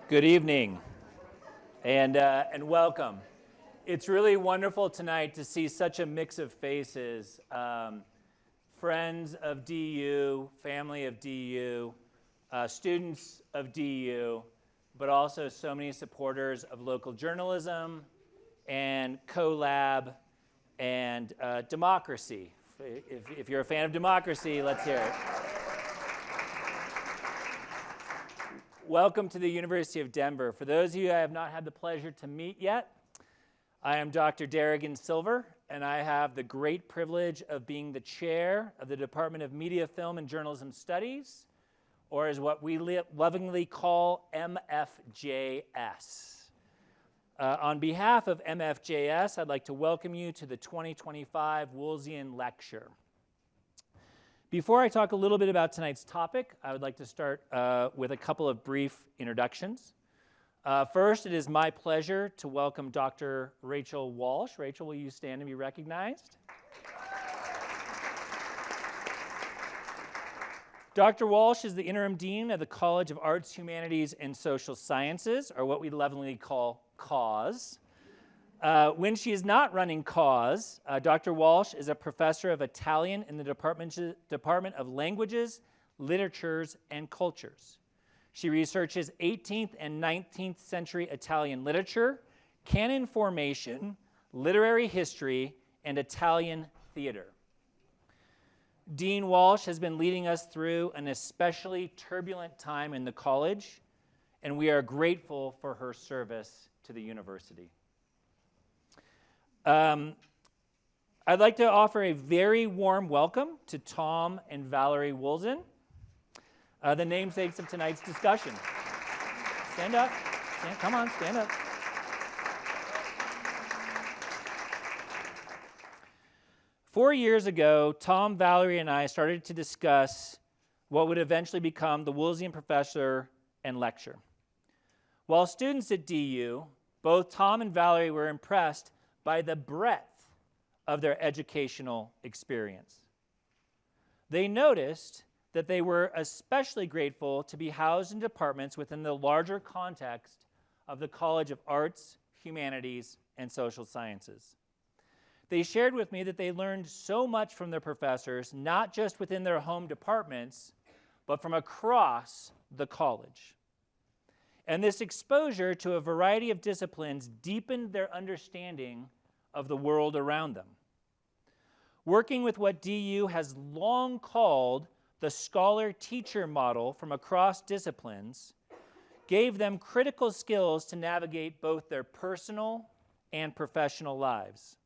Good evening and welcome. It's really wonderful tonight to see such a mix of faces, friends of DU, family of DU, students of DU, but also so many supporters of local journalism and CoLab and democracy. If you're a fan of democracy, let's hear it. Welcome to the University of Denver. For those of you I have not had the pleasure to meet yet, I am Dr. Darrigan Silver, and I have the great privilege of being the chair of the Department of Media, Film, and Journalism Studies, or as what we lovingly call MFJS. On behalf of MFJS, I'd like to welcome you to the 2025 Wolzien Lecture. Before I talk a little bit about tonight's topic, I would like to start with a couple of brief introductions. First, it is my pleasure to welcome Dr. Rachel Walsh. Rachel, will you stand and be recognized? Dr. Walsh is the interim dean of the College of Arts, Humanities, and Social Sciences, or what we lovingly call CAUS. When she is not running CAUS, Dr. Walsh is a professor of Italian in the Department of Languages, Literatures, and Cultures. She researches 18th and 19th century Italian literature, canon formation, literary history, and Italian theater. Dean Walsh has been leading us through an especially turbulent time in the college, and we are grateful for her service to the university. I'd like to offer a very warm welcome to Tom and Valerie Wolzien, the namesakes of tonight's discussion. Stand up. Come on, stand up. Four years ago, Tom, Valerie, and I started to discuss what would eventually become the Wolzien Professor and Lecture. While students at DU, both Tom and Valerie were impressed by the breadth of their educational experience. They noticed that they were especially grateful to be housed in departments within the larger context of the College of Arts, Humanities, and Social Sciences. They shared with me that they learned so much from their professors, not just within their home departments, but from across the college. And this exposure to a variety of disciplines deepened their understanding of the world around them. Working with what DU has long called the scholar-teacher model from across disciplines gave them critical skills to navigate both their personal and professional lives.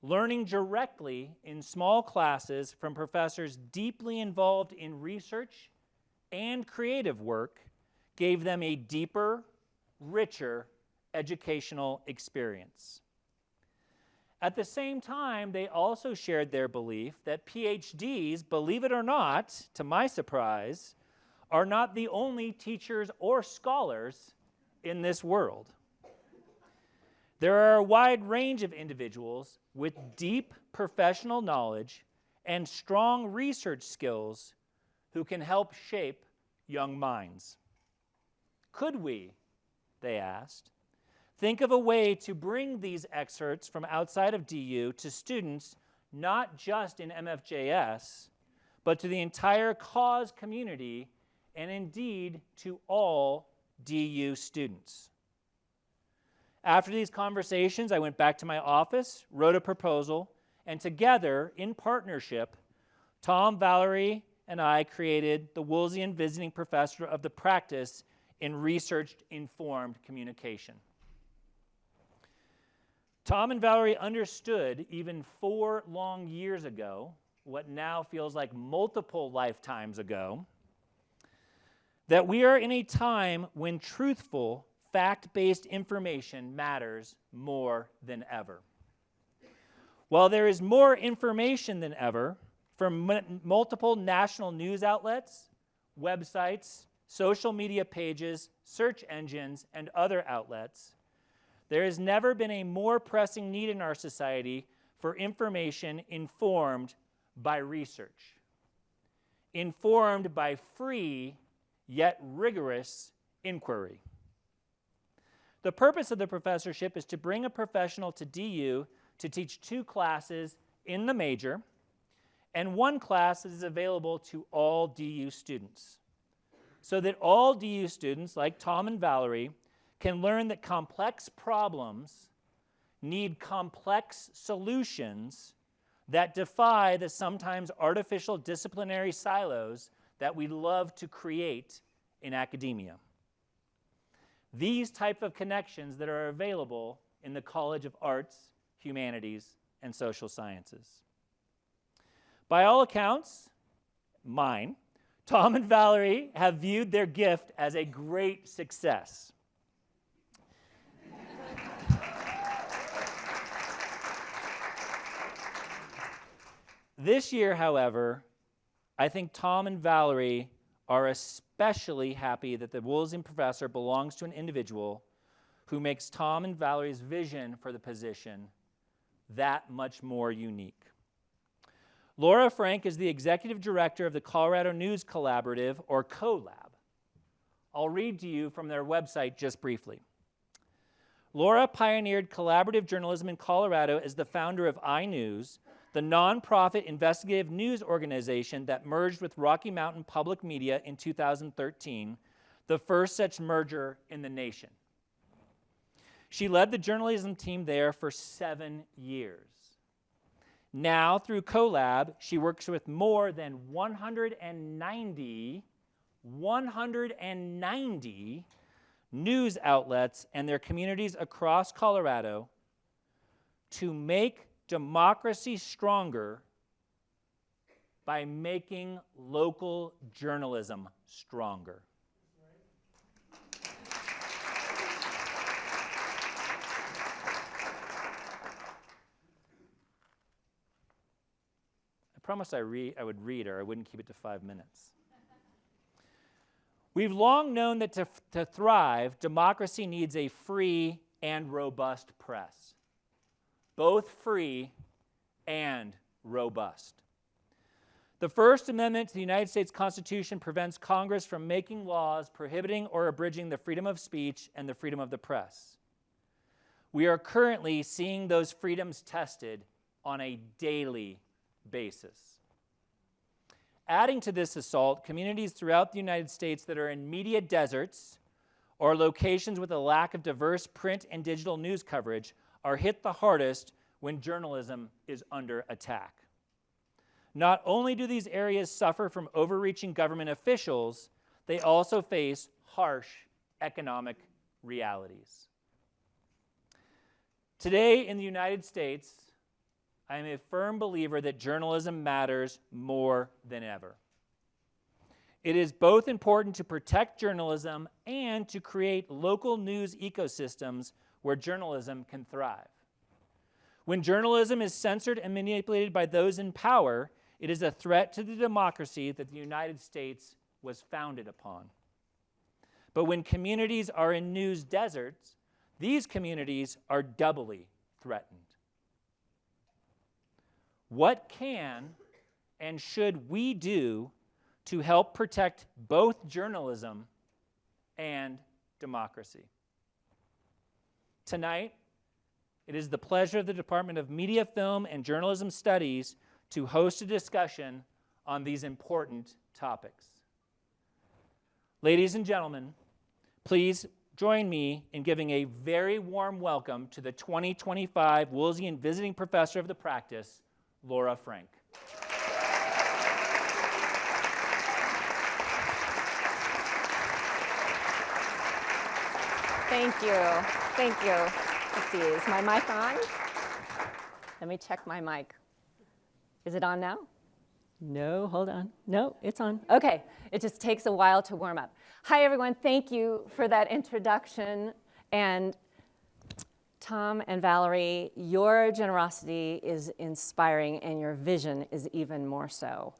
Learning directly in small classes from professors deeply involved in research and creative work gave them a deeper, richer educational experience. At the same time, they also shared their belief that PhDs, believe it or not, to my surprise, are not the only teachers or scholars in this world. There are a wide range of individuals with deep professional knowledge and strong research skills who can help shape young minds. Could we, they asked, think of a way to bring these excerpts from outside of DU to students not just in MFJS, but to the entire CAUS community and indeed to all DU students? After these conversations, I went back to my office, wrote a proposal, and together, in partnership, Tom, Valerie, and I created the Wolzien Visiting Professor of the Practice in Research-Informed Communication. Tom and Valerie understood even 4 long years ago, what now feels like multiple lifetimes ago, that we are in a time when truthful, fact-based information matters more than ever. While there is more information than ever from multiple national news outlets, websites, social media pages, search engines, and other outlets, there has never been a more pressing need in our society for information informed by research, informed by free yet rigorous inquiry. The purpose of the professorship is to bring a professional to DU to teach 2 classes in the major and 1 class that is available to all DU students, so that all DU students, like Tom and Valerie, can learn that complex problems need complex solutions that defy the sometimes artificial disciplinary silos that we love to create in academia. These type of connections that are available in the College of Arts, Humanities, and Social Sciences. By all accounts, mine, Tom and Valerie have viewed their gift as a great success. This year, however, I think Tom and Valerie are especially happy that the Wolzien professor belongs to an individual who makes Tom and Valerie's vision for the position that much more unique. Laura Frank is the executive director of the Colorado News Collaborative, or CoLab. I'll read to you from their website just briefly. Laura pioneered collaborative journalism in Colorado as the founder of iNews, the nonprofit investigative news organization that merged with Rocky Mountain Public Media in 2013, the first such merger in the nation. She led the journalism team there for 7 years. Now, through CoLab, she works with more than 190 news outlets and their communities across Colorado to make democracy stronger by making local journalism stronger. I promised I would read, or I wouldn't keep it to 5 minutes. We've long known that to thrive, democracy needs a free and robust press. Both free and robust. The First Amendment to the United States Constitution prevents Congress from making laws prohibiting or abridging the freedom of speech and the freedom of the press. We are currently seeing those freedoms tested on a daily basis. Adding to this assault, communities throughout the United States that are in media deserts or locations with a lack of diverse print and digital news coverage are hit the hardest when journalism is under attack. Not only do these areas suffer from overreaching government officials, they also face harsh economic realities. Today in the United States, I am a firm believer that journalism matters more than ever. It is both important to protect journalism and to create local news ecosystems where journalism can thrive. When journalism is censored and manipulated by those in power, it is a threat to the democracy that the United States was founded upon. But when communities are in news deserts, these communities are doubly threatened. What can and should we do to help protect both journalism and democracy? Tonight, it is the pleasure of the Department of Media, Film, and Journalism Studies to host a discussion on these important topics. Ladies and gentlemen, please join me in giving a very warm welcome to the 2025 Wolzien Visiting Professor of the Practice, Laura Frank. Thank you. Thank you. Let's see, is my mic on? Let me check my mic. Is it on now? No, hold on. No, it's on. Okay, it just takes a while to warm up. Hi, everyone. Thank you for that introduction. And Tom and Valerie, your generosity is inspiring, and your vision is even more so.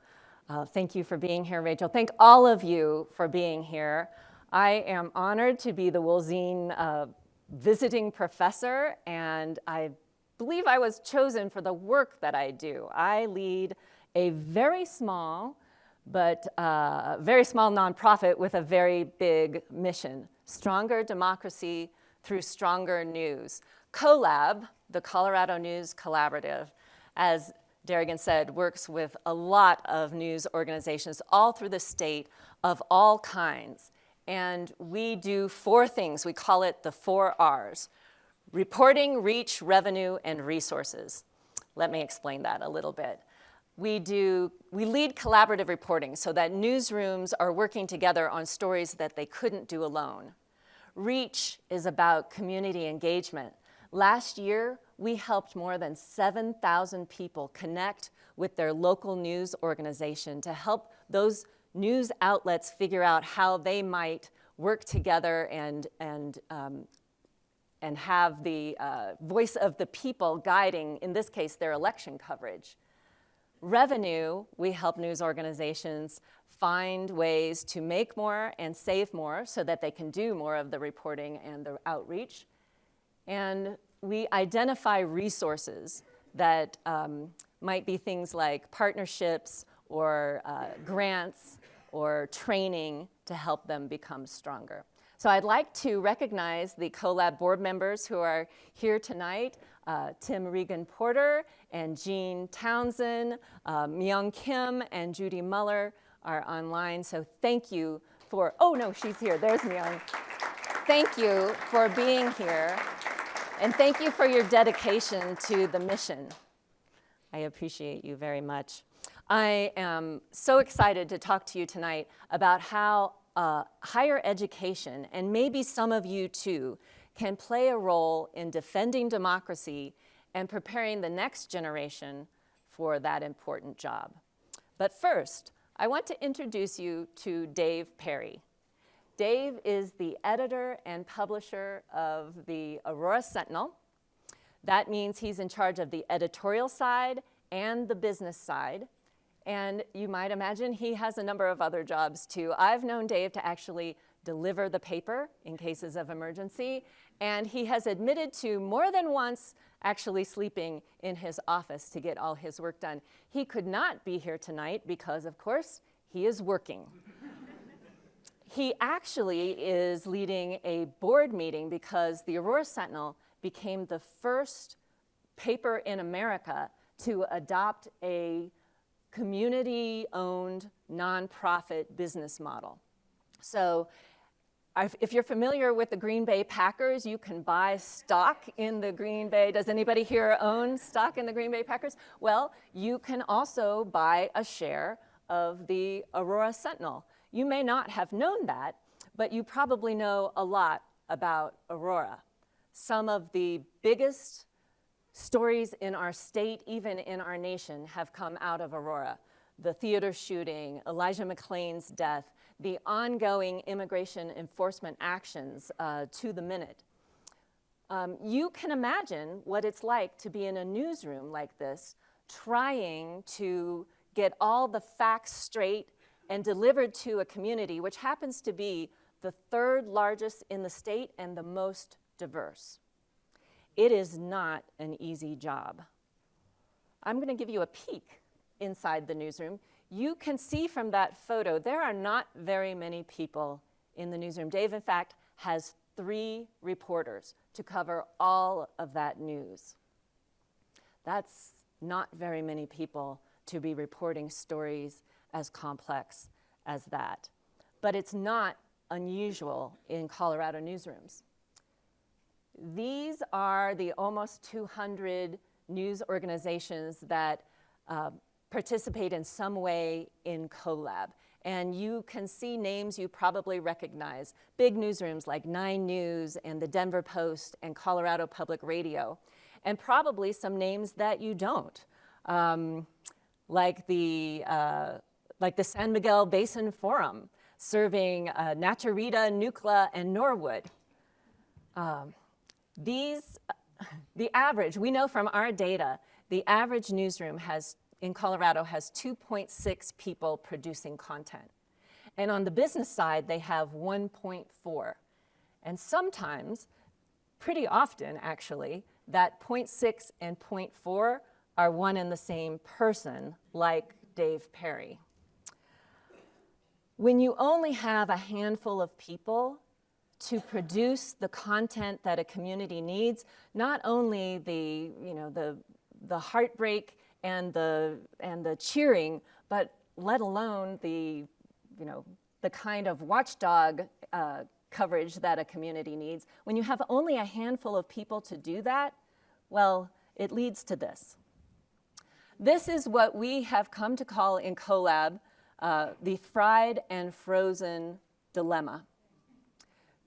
Thank you for being here, Rachel. Thank all of you for being here. I am honored to be the Wolzien visiting professor, and I believe I was chosen for the work that I do. I lead a very small nonprofit with a very big mission: stronger democracy through stronger news. CoLab, the Colorado News Collaborative, as Darrigan said, works with a lot of news organizations all through the state of all kinds. And we do 4 things. We call it the 4 R's: reporting, reach, revenue, and resources. Let me explain that a little bit. We lead collaborative reporting so that newsrooms are working together on stories that they couldn't do alone. Reach is about community engagement. Last year, we helped more than 7,000 people connect with their local news organization to help those news outlets figure out how they might work together and have the voice of the people guiding, in this case, their election coverage. Revenue, we help news organizations find ways to make more and save more so that they can do more of the reporting and the outreach. And we identify resources that might be things like partnerships or grants or training to help them become stronger. So I'd like to recognize the CoLab board members who are here tonight, Tim Regan-Porter and Jean Townsend, Myung Kim and Judy Muller are online. So thank you for, oh no, she's here, there's Myung. Thank you for being here, and thank you for your dedication to the mission. I appreciate you very much. I am so excited to talk to you tonight about how higher education, and maybe some of you too, can play a role in defending democracy and preparing the next generation for that important job. But first, I want to introduce you to Dave Perry. Dave is the editor and publisher of the Aurora Sentinel. That means he's in charge of the editorial side and the business side. And you might imagine he has a number of other jobs too. I've known Dave to actually deliver the paper in cases of emergency, and he has admitted to more than once actually sleeping in his office to get all his work done. He could not be here tonight because, of course, he is working. He actually is leading a board meeting because the Aurora Sentinel became the first paper in America to adopt a community-owned, nonprofit business model. So if you're familiar with the Green Bay Packers, you can buy stock in the Green Bay. Does anybody here own stock in the Green Bay Packers? Well, you can also buy a share of the Aurora Sentinel. You may not have known that, but you probably know a lot about Aurora. Some of the biggest stories in our state, even in our nation, have come out of Aurora. The theater shooting, Elijah McClain's death, the ongoing immigration enforcement actions to the minute. You can imagine what it's like to be in a newsroom like this, trying to get all the facts straight and delivered to a community which happens to be the 3rd largest in the state and the most diverse. It is not an easy job. I'm going to give you a peek inside the newsroom. You can see from that photo, there are not very many people in the newsroom. Dave, in fact, has 3 reporters to cover all of that news. That's not very many people to be reporting stories as complex as that. But it's not unusual in Colorado newsrooms. These are the almost 200 news organizations that participate in some way in CoLab. And you can see names you probably recognize. Big newsrooms like 9 News and the Denver Post and Colorado Public Radio. And probably some names that you don't, like the San Miguel Basin Forum, serving Naturita, Nucla, and Norwood. The average, we know from our data, the average newsroom in Colorado has 2.6 people producing content. And on the business side, they have 1.4. And sometimes, pretty often actually, that 0.6 and 0.4 are one and the same person, like Dave Perry. When you only have a handful of people to produce the content that a community needs, not only the, the heartbreak and the cheering, but let alone the, the kind of watchdog coverage that a community needs. When you have only a handful of people to do that, well, it leads to this. This is what we have come to call in CoLab the fried and frozen dilemma.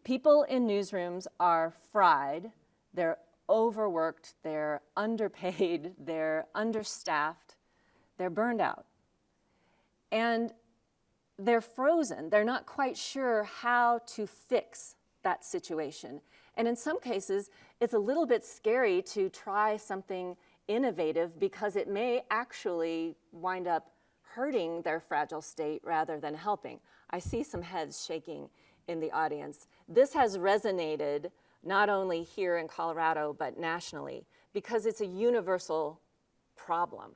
People in newsrooms are fried, they're overworked, they're underpaid, they're understaffed, they're burned out. And they're frozen. They're not quite sure how to fix that situation. And in some cases, it's a little bit scary to try something innovative because it may actually wind up hurting their fragile state rather than helping. I see some heads shaking in the audience. This has resonated not only here in Colorado, but nationally, because it's a universal problem.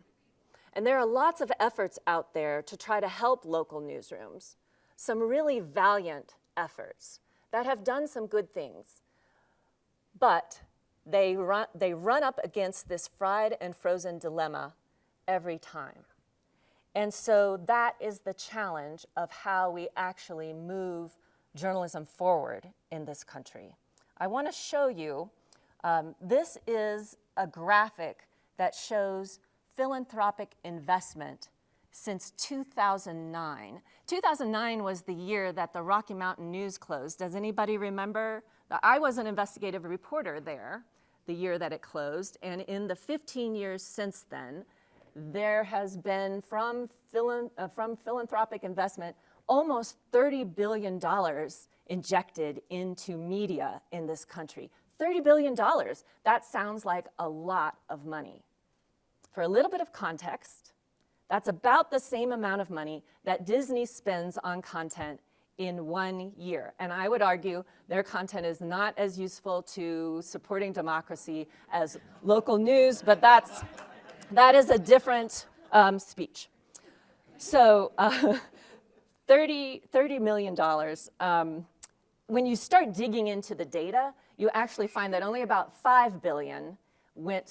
And there are lots of efforts out there to try to help local newsrooms, some really valiant efforts that have done some good things. But they run up against this fried and frozen dilemma every time. And so that is the challenge of how we actually move journalism forward in this country. I want to show you, this is a graphic that shows philanthropic investment since 2009. 2009 was the year that the Rocky Mountain News closed. Does anybody remember? I was an investigative reporter there the year that it closed, and in the 15 years since then, there has been from philanthropic investment almost $30 billion injected into media in this country. $30 billion, that sounds like a lot of money. For a little bit of context, that's about the same amount of money that Disney spends on content in 1 year. And I would argue their content is not as useful to supporting democracy as local news, but that is a different speech. So $30 million. When you start digging into the data, you actually find that only about $5 billion went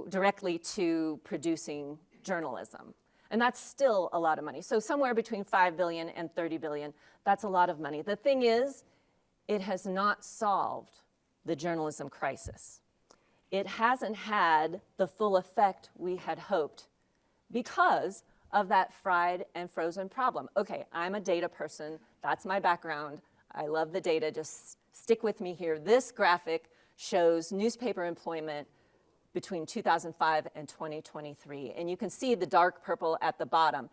directly to producing journalism. And that's still a lot of money. So somewhere between 5 billion and 30 billion, that's a lot of money. The thing is, it has not solved the journalism crisis. It hasn't had the full effect we had hoped because of that fried and frozen problem. Okay, I'm a data person. That's my background. I love the data. Just stick with me here. This graphic shows newspaper employment between 2005 and 2023. And you can see the dark purple at the bottom.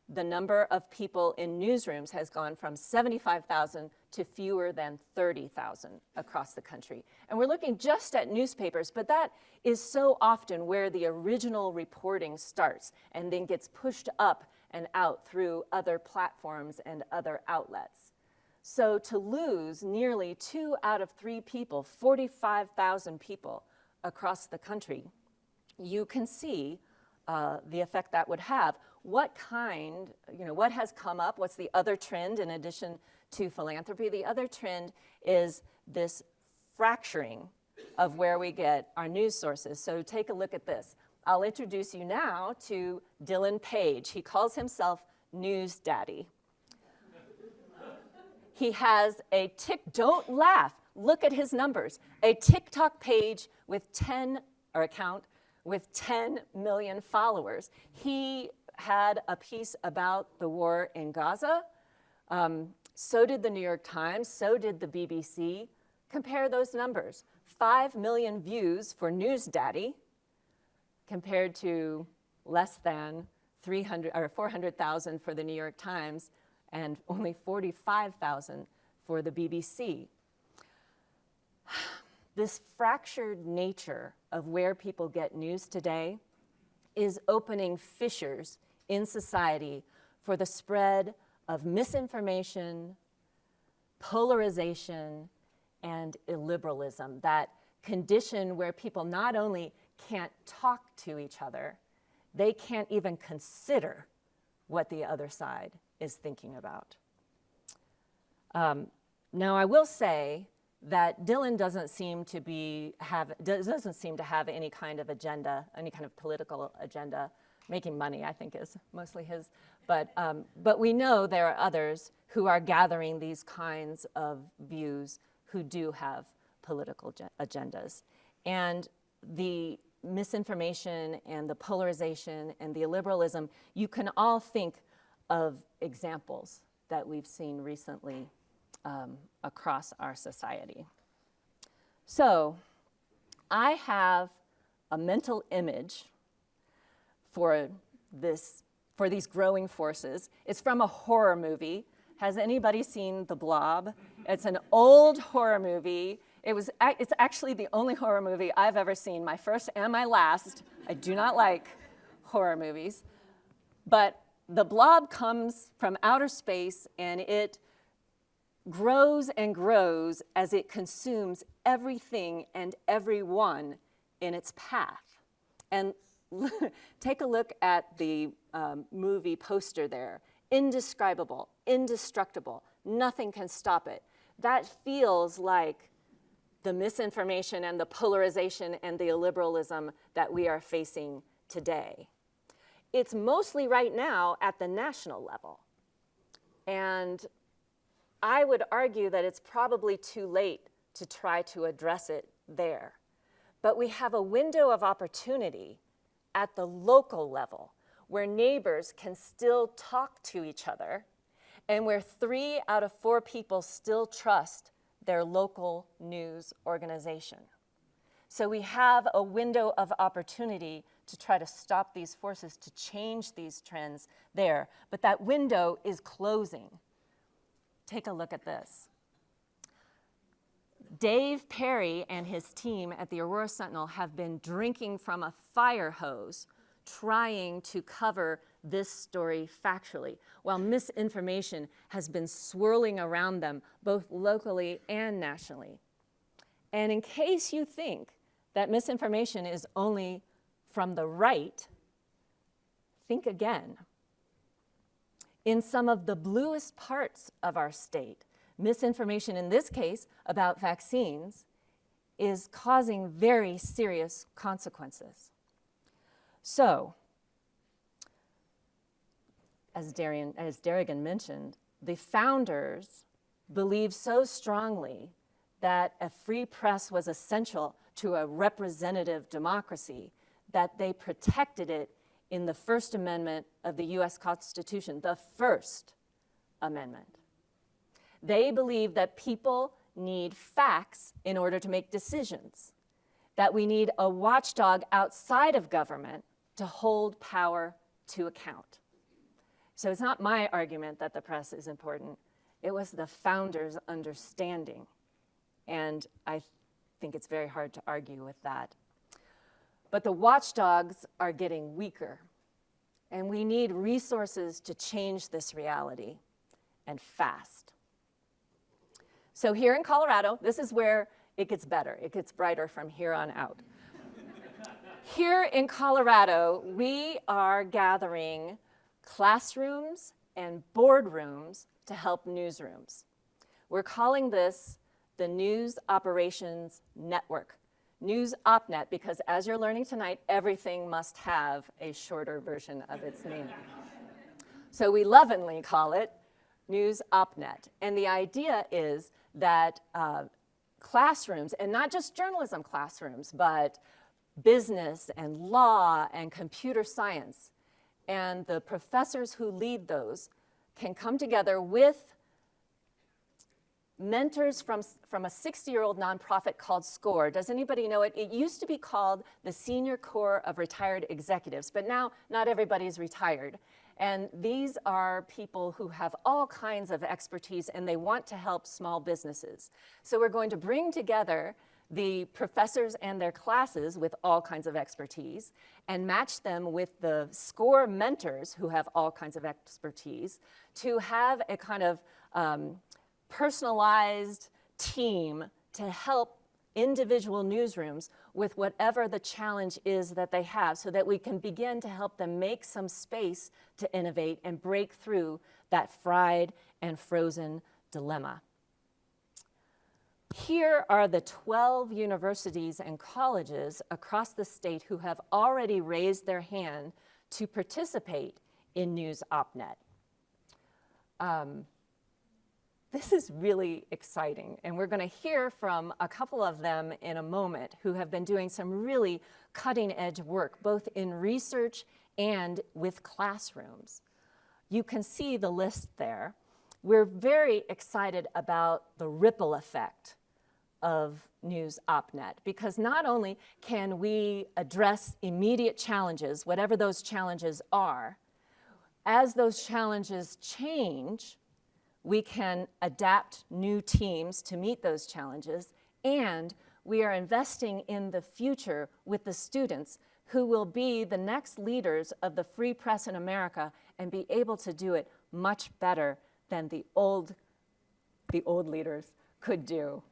The number of people in newsrooms has gone from 75,000 to fewer than 30,000 across the country. And we're looking just at newspapers, but that is so often where the original reporting starts and then gets pushed up and out through other platforms and other outlets. So to lose nearly 2 out of 3 people, 45,000 people across the country, you can see the effect that would have. What has come up? What's the other trend in addition to philanthropy? The other trend is this fracturing of where we get our news sources. So take a look at this. I'll introduce you now to Dylan Page. He calls himself News Daddy. He has don't laugh, look at his numbers. A TikTok page with account with 10 million followers. He had a piece about the war in Gaza. So did the New York Times, so did the BBC. Compare those numbers. 5 million views for News Daddy compared to less than 400,000 for the New York Times and only 45,000 for the BBC. This fractured nature of where people get news today is opening fissures in society for the spread of misinformation, polarization, and illiberalism, that condition where people not only can't talk to each other, they can't even consider what the other side is thinking about. Now, I will say that Dylan doesn't seem to have any kind of agenda, any kind of political agenda. Making money, I think, is mostly his. But we know there are others who are gathering these kinds of views who do have political agendas. And the misinformation and the polarization and the illiberalism, you can all think of examples that we've seen recently across our society. So I have a mental image for these growing forces. It's from a horror movie. Has anybody seen The Blob? It's an old horror movie. It's actually the only horror movie I've ever seen, my first and my last. I do not like horror movies. But the blob comes from outer space, and it grows and grows as it consumes everything and everyone in its path. And take a look at the movie poster there. Indescribable, indestructible, nothing can stop it. That feels like the misinformation and the polarization and the illiberalism that we are facing today. It's mostly right now at the national level. And I would argue that it's probably too late to try to address it there. But we have a window of opportunity at the local level where neighbors can still talk to each other and where 3 out of 4 people still trust their local news organization. So we have a window of opportunity to try to stop these forces, to change these trends there. But that window is closing. Take a look at this. Dave Perry and his team at the Aurora Sentinel have been drinking from a fire hose trying to cover this story factually, while misinformation has been swirling around them, both locally and nationally. And in case you think that misinformation is only from the right, think again. In some of the bluest parts of our state, misinformation, in this case about vaccines, is causing very serious consequences. So, as Darrigan mentioned, the founders believed so strongly that a free press was essential to a representative democracy that they protected it in the First Amendment of the US Constitution, the First Amendment. They believe that people need facts in order to make decisions, that we need a watchdog outside of government to hold power to account. So it's not my argument that the press is important. It was the founders' understanding. And I think it's very hard to argue with that. But the watchdogs are getting weaker. And we need resources to change this reality, and fast. So here in Colorado, this is where it gets better. It gets brighter from here on out. Here in Colorado, we are gathering classrooms and boardrooms to help newsrooms. We're calling this the News Operations Network. News OpNet, because as you're learning tonight, everything must have a shorter version of its name. So we lovingly call it News OpNet. And the idea is that classrooms, and not just journalism classrooms, but business and law and computer science, and the professors who lead those can come together with mentors from a 60-year-old nonprofit called SCORE. Does anybody know it? It used to be called the Senior Corps of Retired Executives, but now not everybody's retired. And these are people who have all kinds of expertise, and they want to help small businesses. So we're going to bring together the professors and their classes with all kinds of expertise and match them with the SCORE mentors who have all kinds of expertise to have a kind of personalized team to help individual newsrooms with whatever the challenge is that they have, so that we can begin to help them make some space to innovate and break through that fried and frozen dilemma. Here are the 12 universities and colleges across the state who have already raised their hand to participate in News OpNet. This is really exciting, and we're going to hear from a couple of them in a moment who have been doing some really cutting-edge work, both in research and with classrooms. You can see the list there. We're very excited about the ripple effect of News OpNet, because not only can we address immediate challenges, whatever those challenges are, as those challenges change, we can adapt new teams to meet those challenges, and we are investing in the future with the students who will be the next leaders of the free press in America and be able to do it much better than the old leaders could do.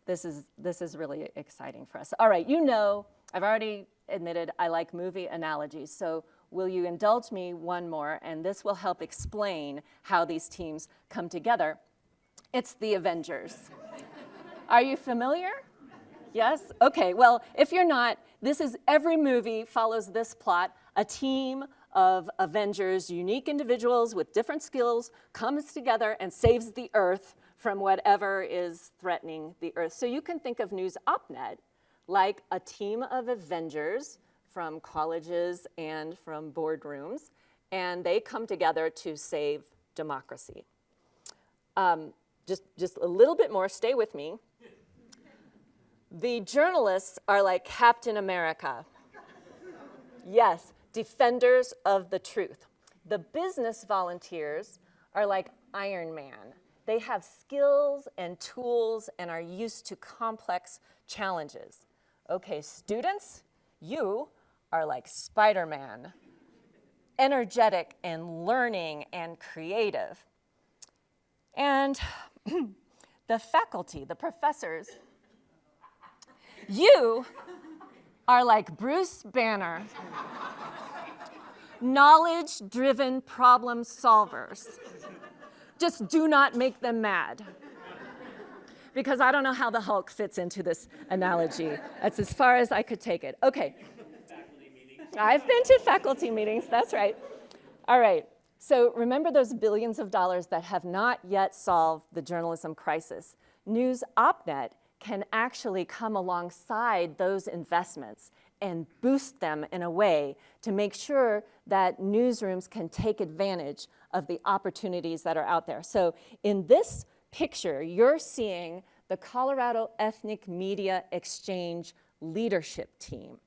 This is really exciting for us. All right, you know, I've already admitted I like movie analogies, so will you indulge me one more, and this will help explain how these teams come together. It's the Avengers. Are you familiar? Yes? Okay, well, if you're not, every movie follows this plot. A team of Avengers, unique individuals with different skills, comes together and saves the Earth from whatever is threatening the Earth. So you can think of News OpNet like a team of Avengers from colleges and from boardrooms, and they come together to save democracy. Just a little bit more, stay with me. The journalists are like Captain America. Yes, defenders of the truth. The business volunteers are like Iron Man. They have skills and tools and are used to complex challenges. Okay, students, you are like Spider-Man, energetic and learning and creative. And the faculty, the professors, you are like Bruce Banner, knowledge-driven problem solvers. Just do not make them mad, because I don't know how the Hulk fits into this analogy. That's as far as I could take it. Okay. I've been to faculty meetings, that's right. All right, so remember those billions of dollars that have not yet solved the journalism crisis. News OpNet can actually come alongside those investments and boost them in a way to make sure that newsrooms can take advantage of the opportunities that are out there. So in this picture, you're seeing the Colorado Ethnic Media Exchange leadership team.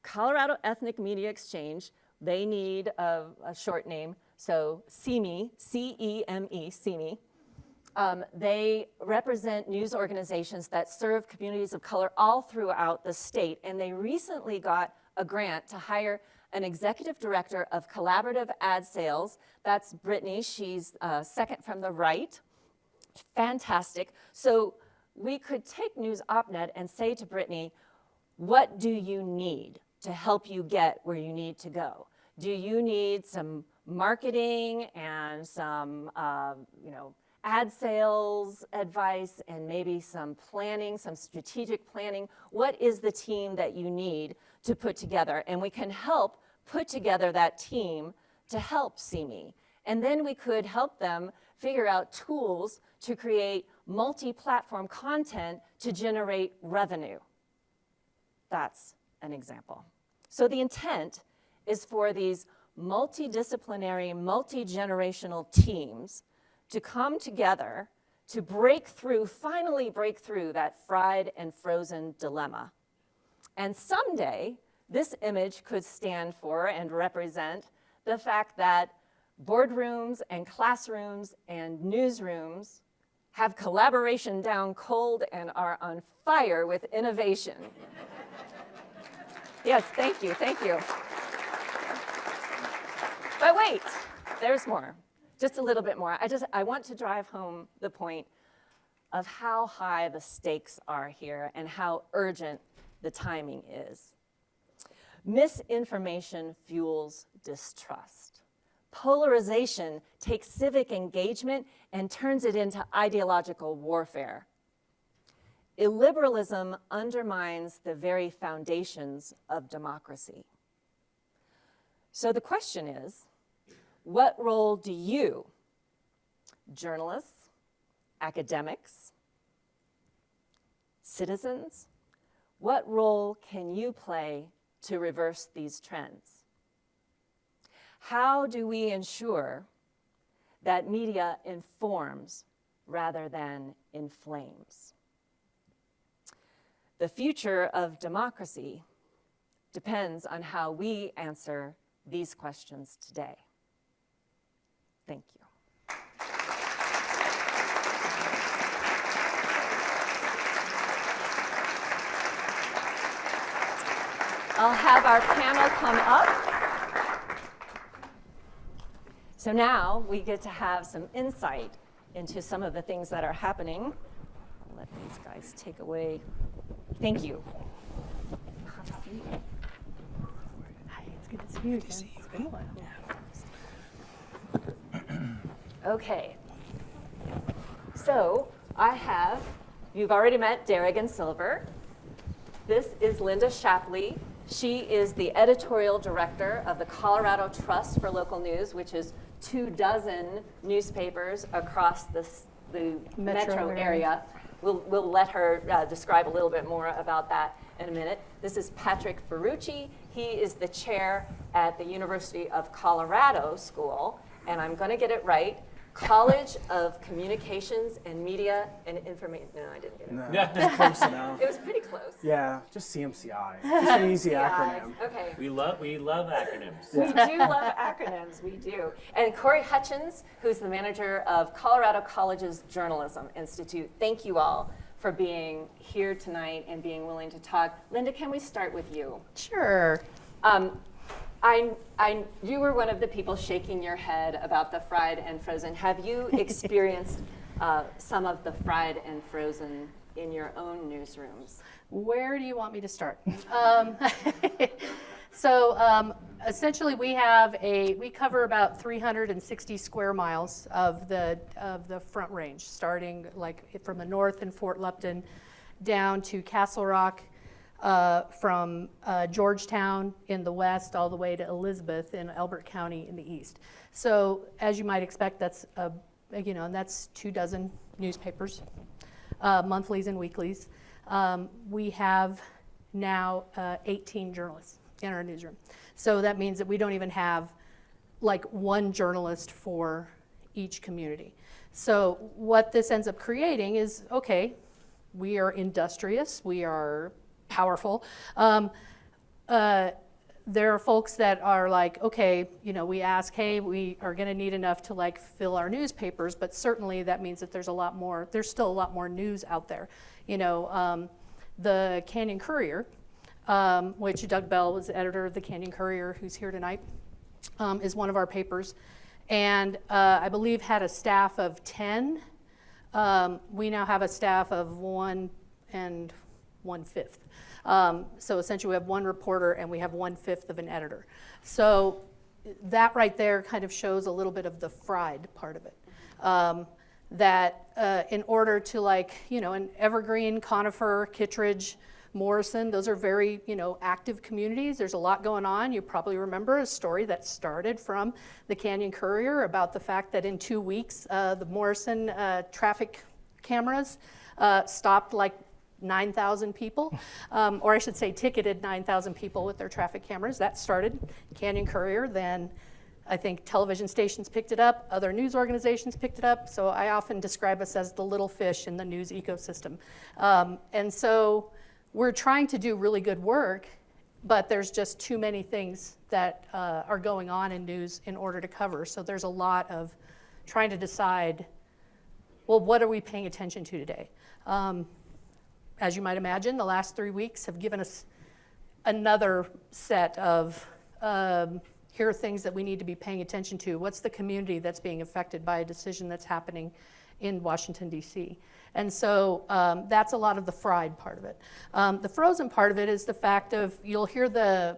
Colorado Ethnic Media Exchange, they need a short name, so CEME, C-E-M-E, CEME. They represent news organizations that serve communities of color all throughout the state, and they recently got a grant to hire an executive director of collaborative ad sales. That's Brittany, she's second from the right. Fantastic. So we could take News OpNet and say to Brittany, what do you need to help you get where you need to go? Do you need some marketing and some ad sales advice and maybe some planning, some strategic planning? What is the team that you need to put together? And we can help put together that team to help CEME. And then we could help them figure out tools to create multi-platform content to generate revenue. That's an example. So the intent is for these multidisciplinary, multi-generational teams to come together to finally break through that fried and frozen dilemma. And someday, this image could stand for and represent the fact that boardrooms and classrooms and newsrooms have collaboration down cold and are on fire with innovation. Yes, thank you, thank you. But wait, there's more. Just a little bit more. I want to drive home the point of how high the stakes are here and how urgent the timing is. Misinformation fuels distrust. Polarization takes civic engagement and turns it into ideological warfare. Illiberalism undermines the very foundations of democracy. So the question is, what role do you, journalists, academics, citizens, what role can you play to reverse these trends? How do we ensure that media informs rather than inflames? The future of democracy depends on how we answer these questions today. Thank you. I'll have our panel come up. So now we get to have some insight into some of the things that are happening. I'll let these guys take away. Thank you. Have a seat. Hi, it's good to see you again. It's been a while. Okay. So you've already met Darrigan Silver. This is Linda Shapley. She is the editorial director of the Colorado Trust for Local News, which is 24 newspapers across the metro area. We'll let her describe a little bit more about that in a minute. This is Patrick Ferrucci. He is the chair at the University of Colorado School, and I'm going to get it right, College of Communications and Media and Information. No, I didn't get it. No, Yeah. it's close enough. It was pretty close. Yeah, just CMCI. Just an easy acronym. Okay. We love acronyms. We do love acronyms, we do. And Corey Hutchins, who's the manager of Colorado College's Journalism Institute. Thank you all for being here tonight and being willing to talk. Linda, can we start with you? Sure. You were one of the people shaking your head about the fried and frozen. Have you experienced some of the fried and frozen in your own newsrooms? Where do you want me to start? Essentially, we cover about 360 square miles of the Front Range, starting like from the north in Fort Lupton down to Castle Rock, from Georgetown in the west all the way to Elizabeth in Elbert County in the east. So as you might expect, that's and that's 24 newspapers, monthlies and weeklies. We have now 18 journalists in our newsroom. So that means that we don't even have like one journalist for each community. So what this ends up creating is, okay, we are industrious, we are powerful. There are folks that are like, okay, we ask, hey, we are going to need enough to like fill our newspapers, but certainly that means that there's still a lot more news out there. The Canyon Courier, which Doug Bell was the editor of the Canyon Courier, who's here tonight, is one of our papers, and I believe had a staff of 10. We now have a staff of 1 1/5. So essentially we have one reporter and we have 1/5 of an editor. So that right there kind of shows a little bit of the fried part of it. In order to an Evergreen, Conifer, Kittredge, Morrison, those are very, active communities. There's a lot going on. You probably remember a story that started from the Canyon Courier about the fact that in 2 weeks, the Morrison traffic cameras stopped 9,000 people, or I should say ticketed 9,000 people with their traffic cameras. That started Canyon Courier. Then I think television stations picked it up, other news organizations picked it up. So I often describe us as the little fish in the news ecosystem. And so we're trying to do really good work, but there's just too many things that are going on in news in order to cover. So there's a lot of trying to decide, well, what are we paying attention to today? As you might imagine, the last 3 weeks have given us another set of, here are things that we need to be paying attention to. What's the community that's being affected by a decision that's happening in Washington, D.C.? And so that's a lot of the fried part of it. The frozen part of it is the fact of, you'll hear the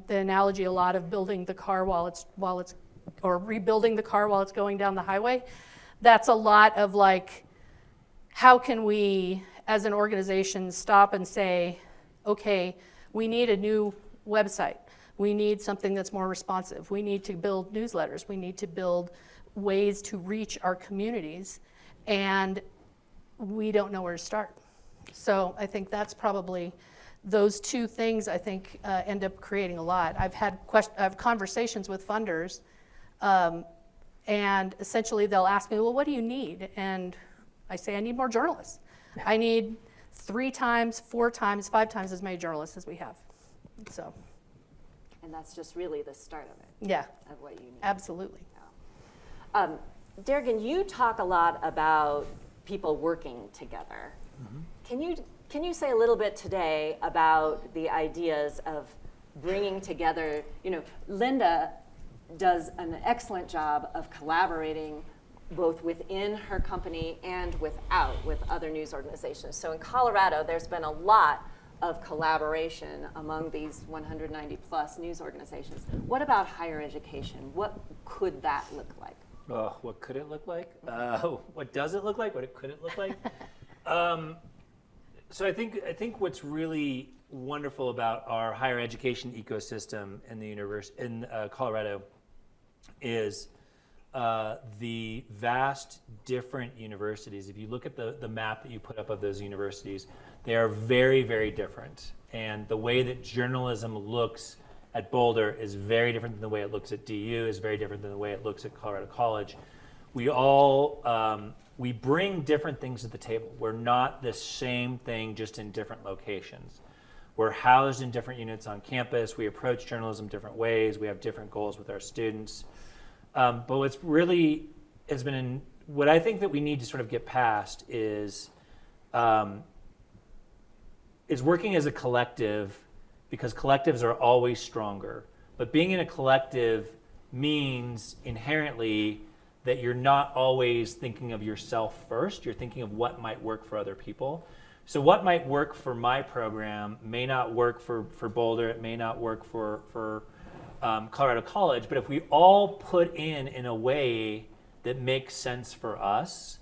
analogy a lot of building the car while it's or rebuilding the car while it's going down the highway. That's a lot of like, how can we as an organization stop and say, okay, we need a new website. We need something that's more responsive. We need to build newsletters. We need to build ways to reach our communities, and we don't know where to start. So I think that's probably, those two things I think end up creating a lot. I've had conversations with funders, and essentially they'll ask me, well, what do you need? And I say, I need more journalists. I need 3 times, 4 times, 5 times as many journalists as we have. So. And that's just really the start of it. Yeah. Of what you need. Absolutely. Darrigan, you talk a lot about people working together. Mm-hmm. Can you say a little bit today about the ideas of bringing together, Linda does an excellent job of collaborating both within her company and with other news organizations. So in Colorado, there's been a lot of collaboration among these 190 plus news organizations. What about higher education? What could that look like? Oh, what could it look like? What does it look like? What could it look like? So I think what's really wonderful about our higher education ecosystem in the Colorado is the vast different universities. If you look at the map that you put up of those universities, they are very, very different. And the way that journalism looks at Boulder is very different than the way it looks at DU, is very different than the way it looks at Colorado College. We all, we bring different things to the table. We're not the same thing, just in different locations. We're housed in different units on campus. We approach journalism different ways. We have different goals with our students. But what's really has been, what I think that we need to sort of get past is working as a collective, because collectives are always stronger. But being in a collective means inherently that you're not always thinking of yourself first. You're thinking of what might work for other people. So what might work for my program may not work for Boulder. It may not work for Colorado College. But if we all put in a way that makes sense for us,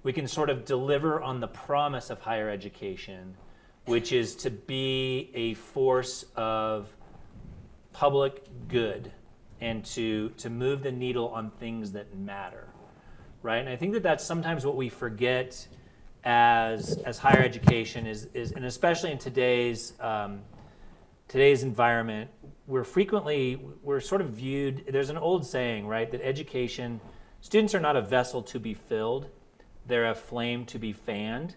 we can sort of deliver on the promise of higher education, which is to be a force of public good and to move the needle on things that matter, right? And I think that that's sometimes what we forget as higher education is and especially in today's environment, we're sort of viewed, there's an old saying, right, that students are not a vessel to be filled, they're a flame to be fanned.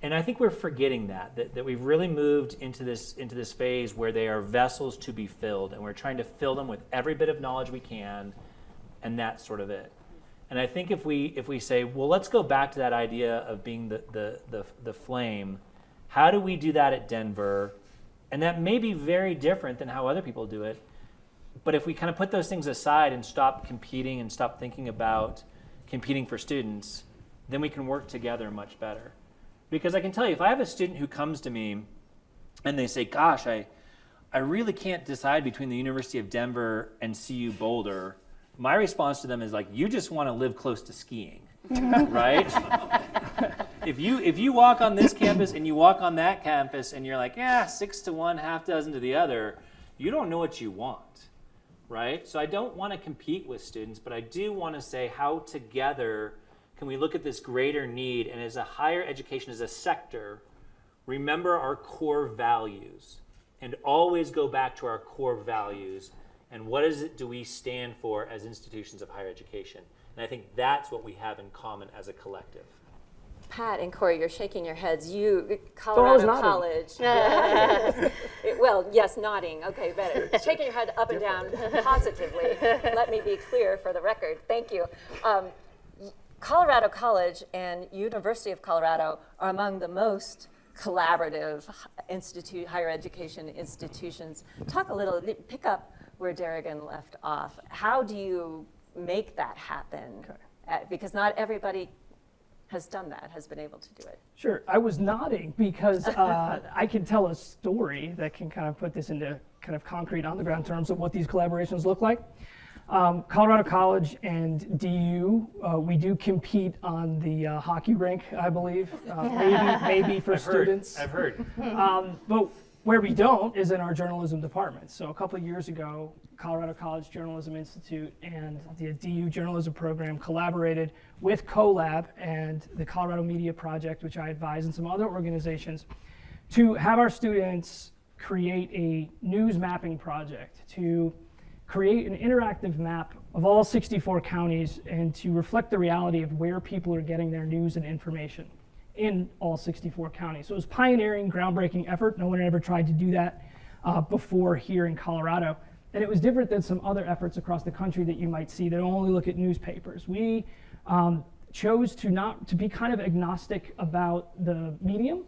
And I think we're forgetting that we've really moved into this phase where they are vessels to be filled, and we're trying to fill them with every bit of knowledge we can, and that's sort of it. And I think if we say, well, let's go back to that idea of being the flame, how do we do that at Denver? And that may be very different than how other people do it. But if we kind of put those things aside and stop competing and stop thinking about competing for students, then we can work together much better. Because I can tell you, if I have a student who comes to me and they say, gosh, I really can't decide between the University of Denver and CU Boulder, my response to them is like, you just want to live close to skiing, right? If you walk on this campus and you walk on that campus and you're like, 6 to 1, half dozen to the other, you don't know what you want, right? So I don't want to compete with students, but I do want to say how together can we look at this greater need, and as a higher education, as a sector, remember our core values and always go back to our core values and what is it do we stand for as institutions of higher education. And I think that's what we have in common as a collective. Pat and Corey, you're shaking your heads. Colorado College. Well, yes, nodding. Okay, better. Shaking your head up and down positively. Let me be clear for the record. Thank you. Colorado College and University of Colorado are among the most collaborative higher education institutions. Pick up where Darrigan left off. How do you make that happen? Okay. Because not everybody has done that, has been able to do it. Sure, I was nodding because I can tell a story that can kind of put this into kind of concrete on the ground terms of what these collaborations look like. Colorado College and DU, we do compete on the hockey rink, I believe, maybe for students. I've heard. But where we don't is in our journalism department. So a couple of years ago, Colorado College Journalism Institute and the DU journalism program collaborated with CoLab and the Colorado Media Project, which I advise, and some other organizations, to have our students create a news mapping project to create an interactive map of all 64 counties and to reflect the reality of where people are getting their news and information in all 64 counties. So it was a pioneering, groundbreaking effort. No one had ever tried to do that before here in Colorado. And it was different than some other efforts across the country that you might see that only look at newspapers. We chose to be kind of agnostic about the medium.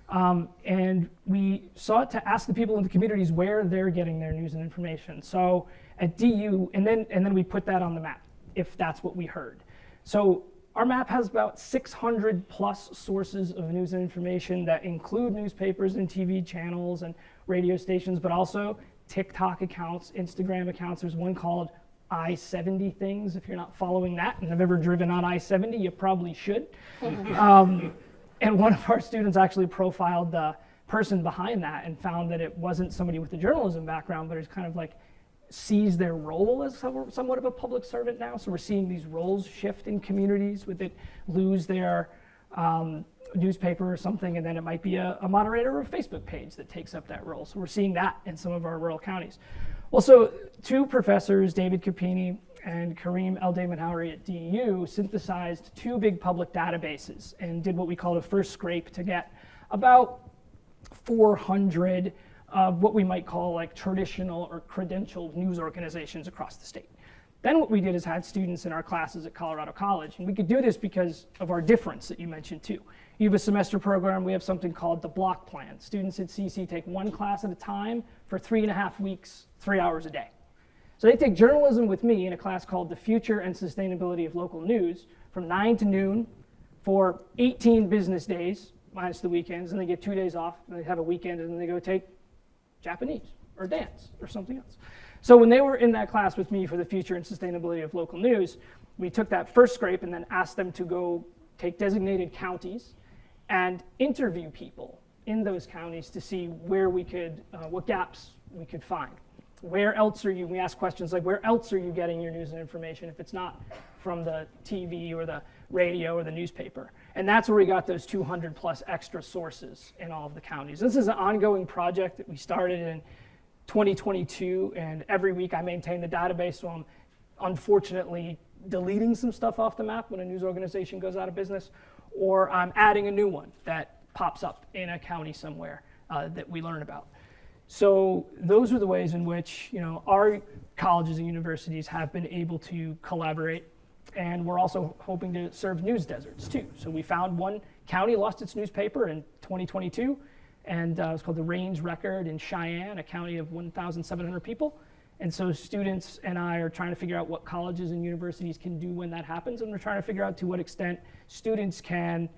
And we sought to ask the people in the communities where they're getting their news and information. So at DU, and then we put that on the map, if that's what we heard. So our map has about 600 plus sources of news and information that include newspapers and TV channels and radio stations, but also TikTok accounts, Instagram accounts. There's one called I-70 Things. If you're not following that and have ever driven on I-70, you probably should. And one of our students actually profiled the person behind that and found that it wasn't somebody with a journalism background, but it's kind of like sees their role as somewhat of a public servant now. So we're seeing these roles shift in communities with it lose their newspaper or something, and then it might be a moderator or a Facebook page that takes up that role. So we're seeing that in some of our rural counties. Well, so two professors, David Capini and Kareem El-Daymanhouri at DU, synthesized two big public databases and did what we called a first scrape to get about 400 of what we might call like traditional or credentialed news organizations across the state. Then what we did is had students in our classes at Colorado College, and we could do this because of our difference that you mentioned too. You have a semester program, we have something called the block plan. Students at CC take one class at a time for 3.5 weeks, 3 hours a day. So they take journalism with me in a class called The Future and Sustainability of Local News from 9 to noon for 18 business days, minus the weekends, and they get 2 days off, and they have a weekend, and then they go take Japanese or dance or something else. So when they were in that class with me for The Future and Sustainability of Local News, we took that first scrape and then asked them to go take designated counties and interview people in those counties to see where we could, what gaps we could find. Where else are you, we ask questions like, where else are you getting your news and information if it's not from the TV or the radio or the newspaper? And that's where we got those 200 plus extra sources in all of the counties. This is an ongoing project that we started in 2022, and every week I maintain the database, so I'm unfortunately deleting some stuff off the map when a news organization goes out of business, or I'm adding a new one that pops up in a county somewhere that we learn about. So those are the ways in which our colleges and universities have been able to collaborate, and we're also hoping to serve news deserts too. So we found one county lost its newspaper in 2022, and it was called the Range Record in Cheyenne, a county of 1,700 people. And so students and I are trying to figure out what colleges and universities can do when that happens, and we're trying to figure out to what extent students can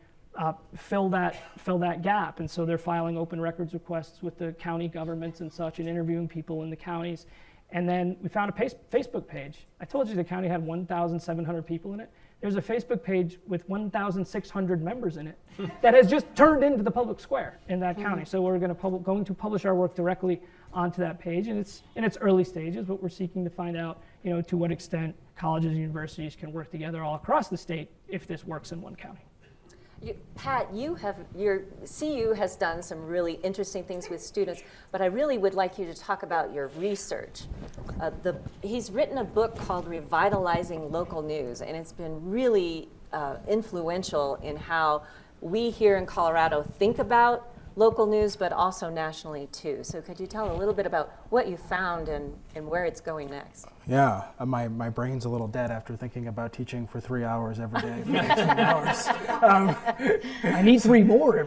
fill that gap. And so they're filing open records requests with the county governments and such, and interviewing people in the counties. And then we found a Facebook page. I told you the county had 1,700 people in it. There's a Facebook page with 1,600 members in it that has just turned into the public square in that county. So we're going to publish our work directly onto that page, and it's in its early stages, but we're seeking to find out, to what extent colleges and universities can work together all across the state if this works in one county. Pat, your CU has done some really interesting things with students, but I really would like you to talk about your research. He's written a book called Revitalizing Local News, and it's been really influential in how we here in Colorado think about local news, but also nationally too. So could you tell a little bit about what you found and where it's going next? Yeah, my brain's a little dead after thinking about teaching for 3 hours every day for 18 hours. I need 3 more.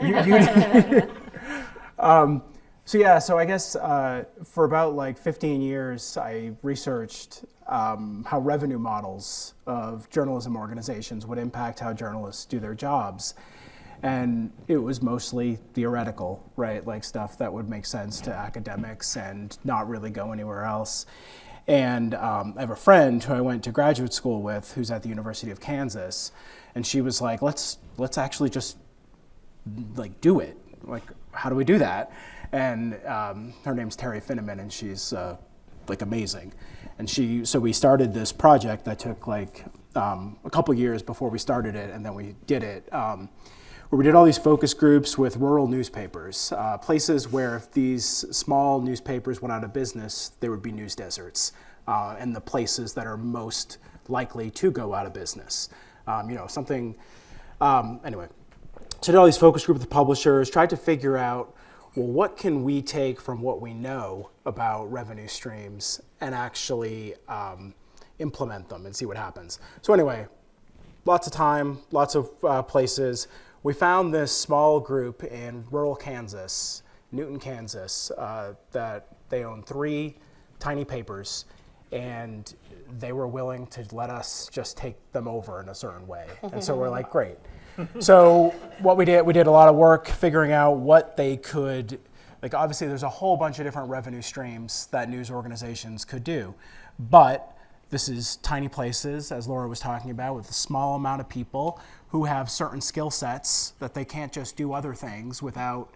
So I guess for about like 15 years, I researched how revenue models of journalism organizations would impact how journalists do their jobs. And it was mostly theoretical, right? Like stuff that would make sense to academics and not really go anywhere else. And I have a friend who I went to graduate school with who's at the University of Kansas, and she was like, let's actually just like do it. Like, how do we do that? And her name's Terry Finneman, and she's like amazing. And so we started this project that took like a couple years before we started it, and then we did it. Where we did all these focus groups with rural newspapers, places where if these small newspapers went out of business, there would be news deserts, and the places that are most likely to go out of business. Anyway, so did all these focus groups with the publishers, tried to figure out, well, what can we take from what we know about revenue streams and actually implement them and see what happens. So anyway, lots of time, lots of places. We found this small group in rural Kansas, Newton, Kansas, that they own 3 tiny papers, and they were willing to let us just take them over in a certain way. And so we're like, great. So what we did a lot of work figuring out what they could, like obviously there's a whole bunch of different revenue streams that news organizations could do, but this is tiny places, as Laura was talking about, with a small amount of people who have certain skill sets that they can't just do other things without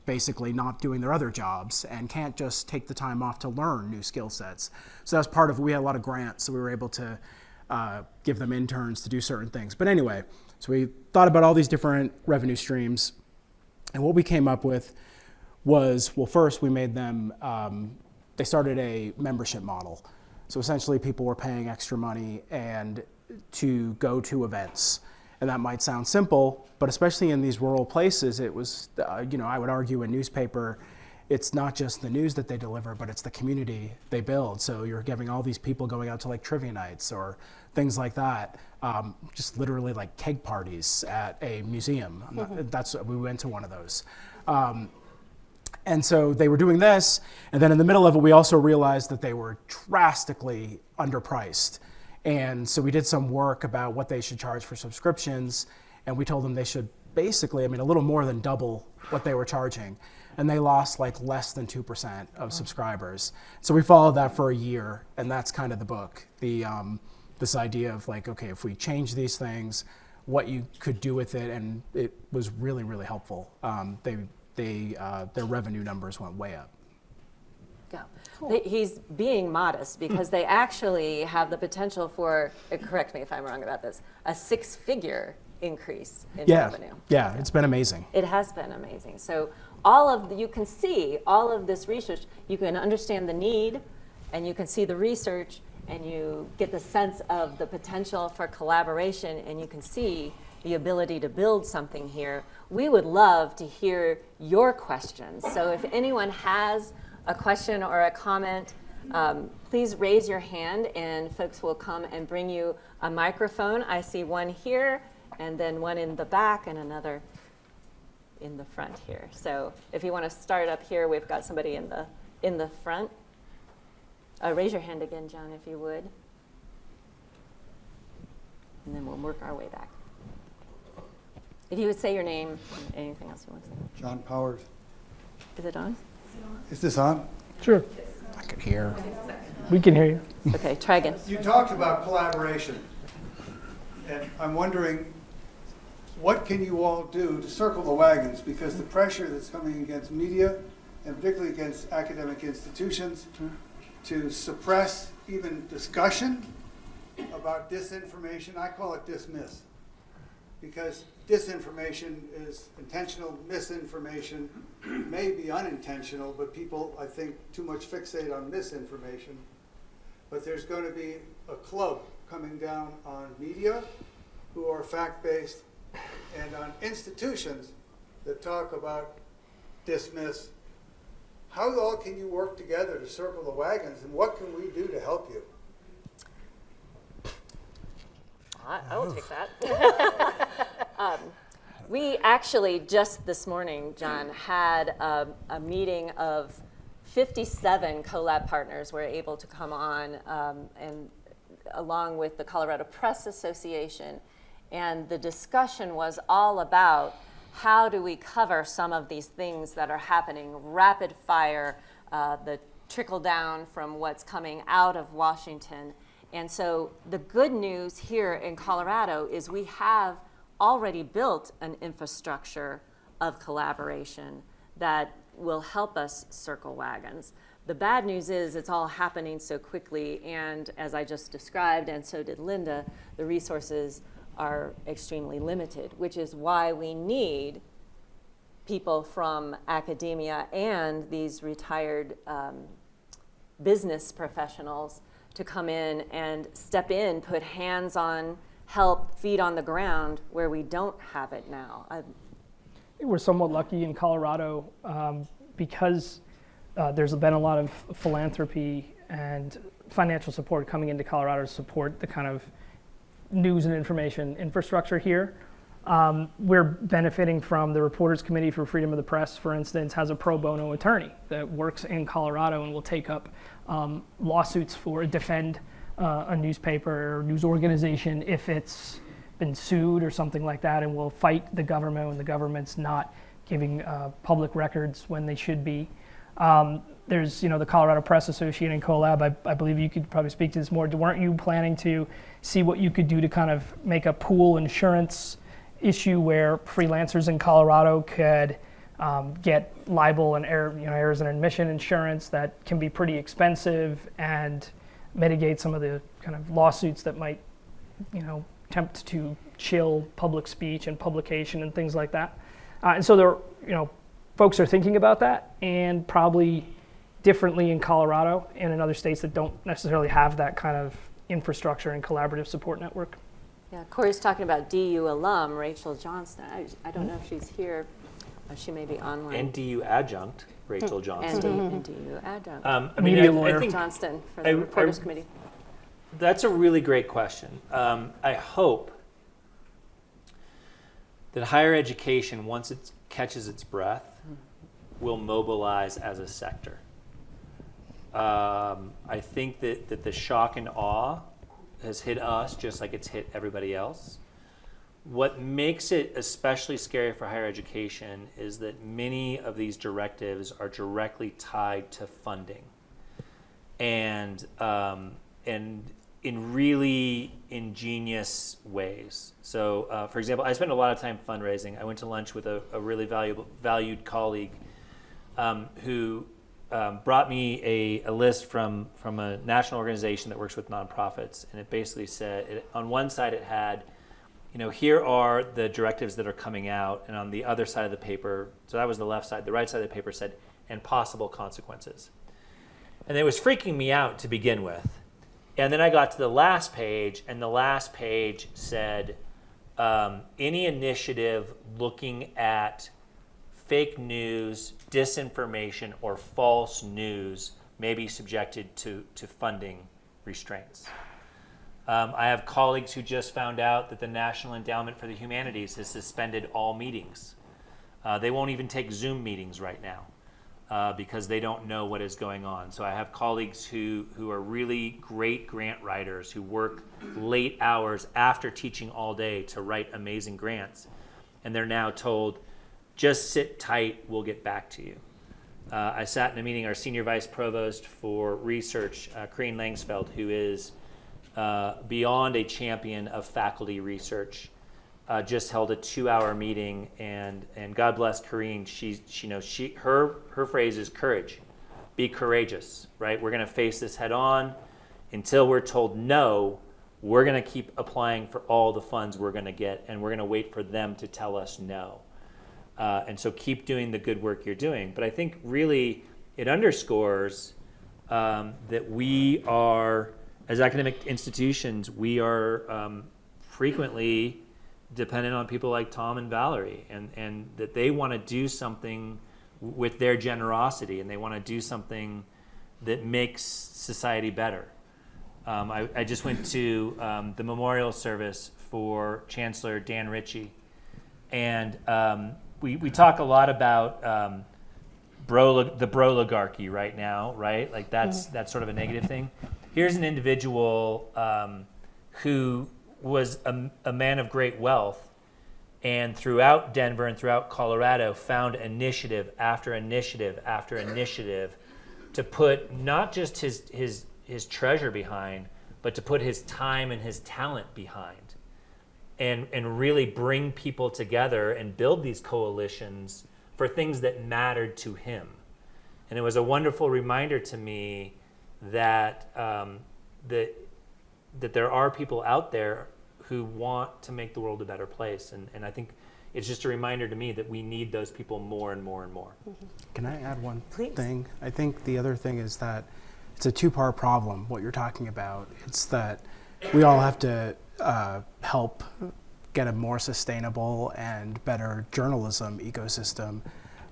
basically not doing their other jobs, and can't just take the time off to learn new skill sets. So that's part of, we had a lot of grants, so we were able to give them interns to do certain things. But anyway, so we thought about all these different revenue streams, and what we came up with was, well, first we made them, they started a membership model. So essentially people were paying extra money and to go to events. And that might sound simple, but especially in these rural places, it was, I would argue a newspaper, it's not just the news that they deliver, but it's the community they build. So you're giving all these people going out to like trivia nights or things like that, just literally like keg parties at a museum. We went to one of those. And so they were doing this, and then in the middle of it, we also realized that they were drastically underpriced. And so we did some work about what they should charge for subscriptions, and we told them they should basically, a little more than double what they were charging. And they lost like less than 2% of subscribers. So we followed that for a year, and that's kind of the book. This idea of like, okay, if we change these things, what you could do with it, and it was really, really helpful. Their revenue numbers went way up. Cool. He's being modest because they actually have the potential for, correct me if I'm wrong about this, a 6-figure increase in revenue. Yeah, it's been amazing. It has been amazing. So you can see all of this research, you can understand the need, and you can see the research, and you get the sense of the potential for collaboration, and you can see the ability to build something here. We would love to hear your questions. So if anyone has a question or a comment, please raise your hand and folks will come and bring you a microphone. I see one here and then one in the back and another in the front here. So if you want to start up here, we've got somebody in the front. Raise your hand again, John, if you would. And then we'll work our way back. If you would say your name and anything else you want to say. John Powers. Is it on? Is this on? Sure, I could hear. we can hear you. Okay, try again. You talked about collaboration, and I'm wondering, what can you all do to circle the wagons? Because the pressure that's coming against media, and particularly against academic institutions, to suppress even discussion about disinformation, I call it dismiss. Because disinformation is intentional, misinformation may be unintentional, but people, I think, too much fixate on misinformation. But there's going to be a club coming down on media who are fact-based and on institutions that talk about dismiss. How all can you work together to circle the wagons, and what can we do to help you? I will take that. We actually just this morning, John, had a meeting of 57 collab partners were able to come on, and along with the Colorado Press Association. And the discussion was all about how do we cover some of these things that are happening, rapid fire, the trickle down from what's coming out of Washington. And so the good news here in Colorado is we have already built an infrastructure of collaboration that will help us circle wagons. The bad news is it's all happening so quickly, and as I just described, and so did Linda, the resources are extremely limited, which is why we need people from academia and these retired business professionals to come in and step in, put hands on, help, feet on the ground where we don't have it now. We're somewhat lucky in Colorado because there's been a lot of philanthropy and financial support coming into Colorado to support the kind of news and information infrastructure here. We're benefiting from the Reporters Committee for Freedom of the Press, for instance, has a pro bono attorney that works in Colorado and will take up lawsuits for defend a newspaper or news organization if it's been sued or something like that, and will fight the government when the government's not giving public records when they should be. There's, the Colorado Press Association and CoLab. I believe you could probably speak to this more. Weren't you planning to see what you could do to kind of make a pool insurance issue where freelancers in Colorado could get libel and errors and admission insurance that can be pretty expensive and mitigate some of the kind of lawsuits that might, attempt to chill public speech and publication and things like that. And so there, folks are thinking about that, and probably differently in Colorado and in other states that don't necessarily have that kind of infrastructure and collaborative support network. Yeah, Corey's talking about DU alum Rachel Johnston. I don't know if she's here. She may be online. And DU adjunct Rachel Johnston. And DU adjunct. Media lawyer. I think Johnston for the Reporters Committee. that's a really great question. I hope that higher education, once it catches its breath, will mobilize as a sector. I think that the shock and awe has hit us just like it's hit everybody else. What makes it especially scary for higher education is that many of these directives are directly tied to funding, and in really ingenious ways. So, for example, I spend a lot of time fundraising. I went to lunch with a really valued colleague who brought me a list from a national organization that works with nonprofits, and it basically said, on one side it had, here are the directives that are coming out, and on the other side of the paper, so that was the left side, the right side of the paper said, and possible consequences. And it was freaking me out to begin with. And then I got to the last page, and the last page said, any initiative looking at fake news, disinformation, or false news may be subjected to funding restraints. I have colleagues who just found out that the National Endowment for the Humanities has suspended all meetings. They won't even take Zoom meetings right now because they don't know what is going on. So I have colleagues who are really great grant writers who work late hours after teaching all day to write amazing grants. And they're now told, just sit tight, we'll get back to you. I sat in a meeting, our senior vice provost for research, Corrine Langsfeld, who is beyond a champion of faculty research, just held a 2-hour meeting, and God bless Corrine. Her phrase is courage. Be courageous, right? We're going to face this head on. Until we're told no, we're going to keep applying for all the funds we're going to get, and we're going to wait for them to tell us no. And so keep doing the good work you're doing. But I think really it underscores that we are, as academic institutions, we are frequently dependent on people like Tom and Valerie, and that they want to do something with their generosity, and they want to do something that makes society better. I just went to the memorial service for Chancellor Dan Ritchie, and we talk a lot about the broligarchy right now, right? Like that's sort of a negative thing. Here's an individual who was a man of great wealth, and throughout Denver and throughout Colorado found initiative after initiative after initiative to put not just his treasure behind, but to put his time and his talent behind, and really bring people together and build these coalitions for things that mattered to him. And it was a wonderful reminder to me that that there are people out there who want to make the world a better place. And I think it's just a reminder to me that we need those people more and more and more. Can I add one Please. thing? I think the other thing is that it's a two-part problem, what you're talking about. It's that we all have to help get a more sustainable and better journalism ecosystem,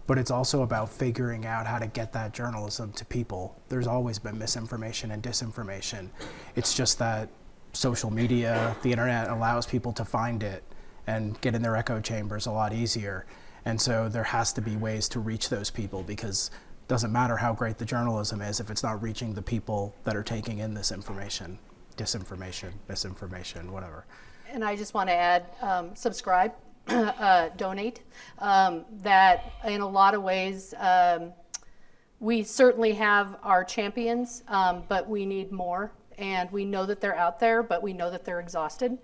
but it's also about figuring out how to get that journalism to people. There's always been misinformation and disinformation. It's just that social media, the internet allows people to find it and get in their echo chambers a lot easier. And so there has to be ways to reach those people, because it doesn't matter how great the journalism is if it's not reaching the people that are taking in this information, disinformation, misinformation, whatever. And I just want to add, subscribe, donate, that in a lot of ways, we certainly have our champions, but we need more. And we know that they're out there, but we know that they're exhausted.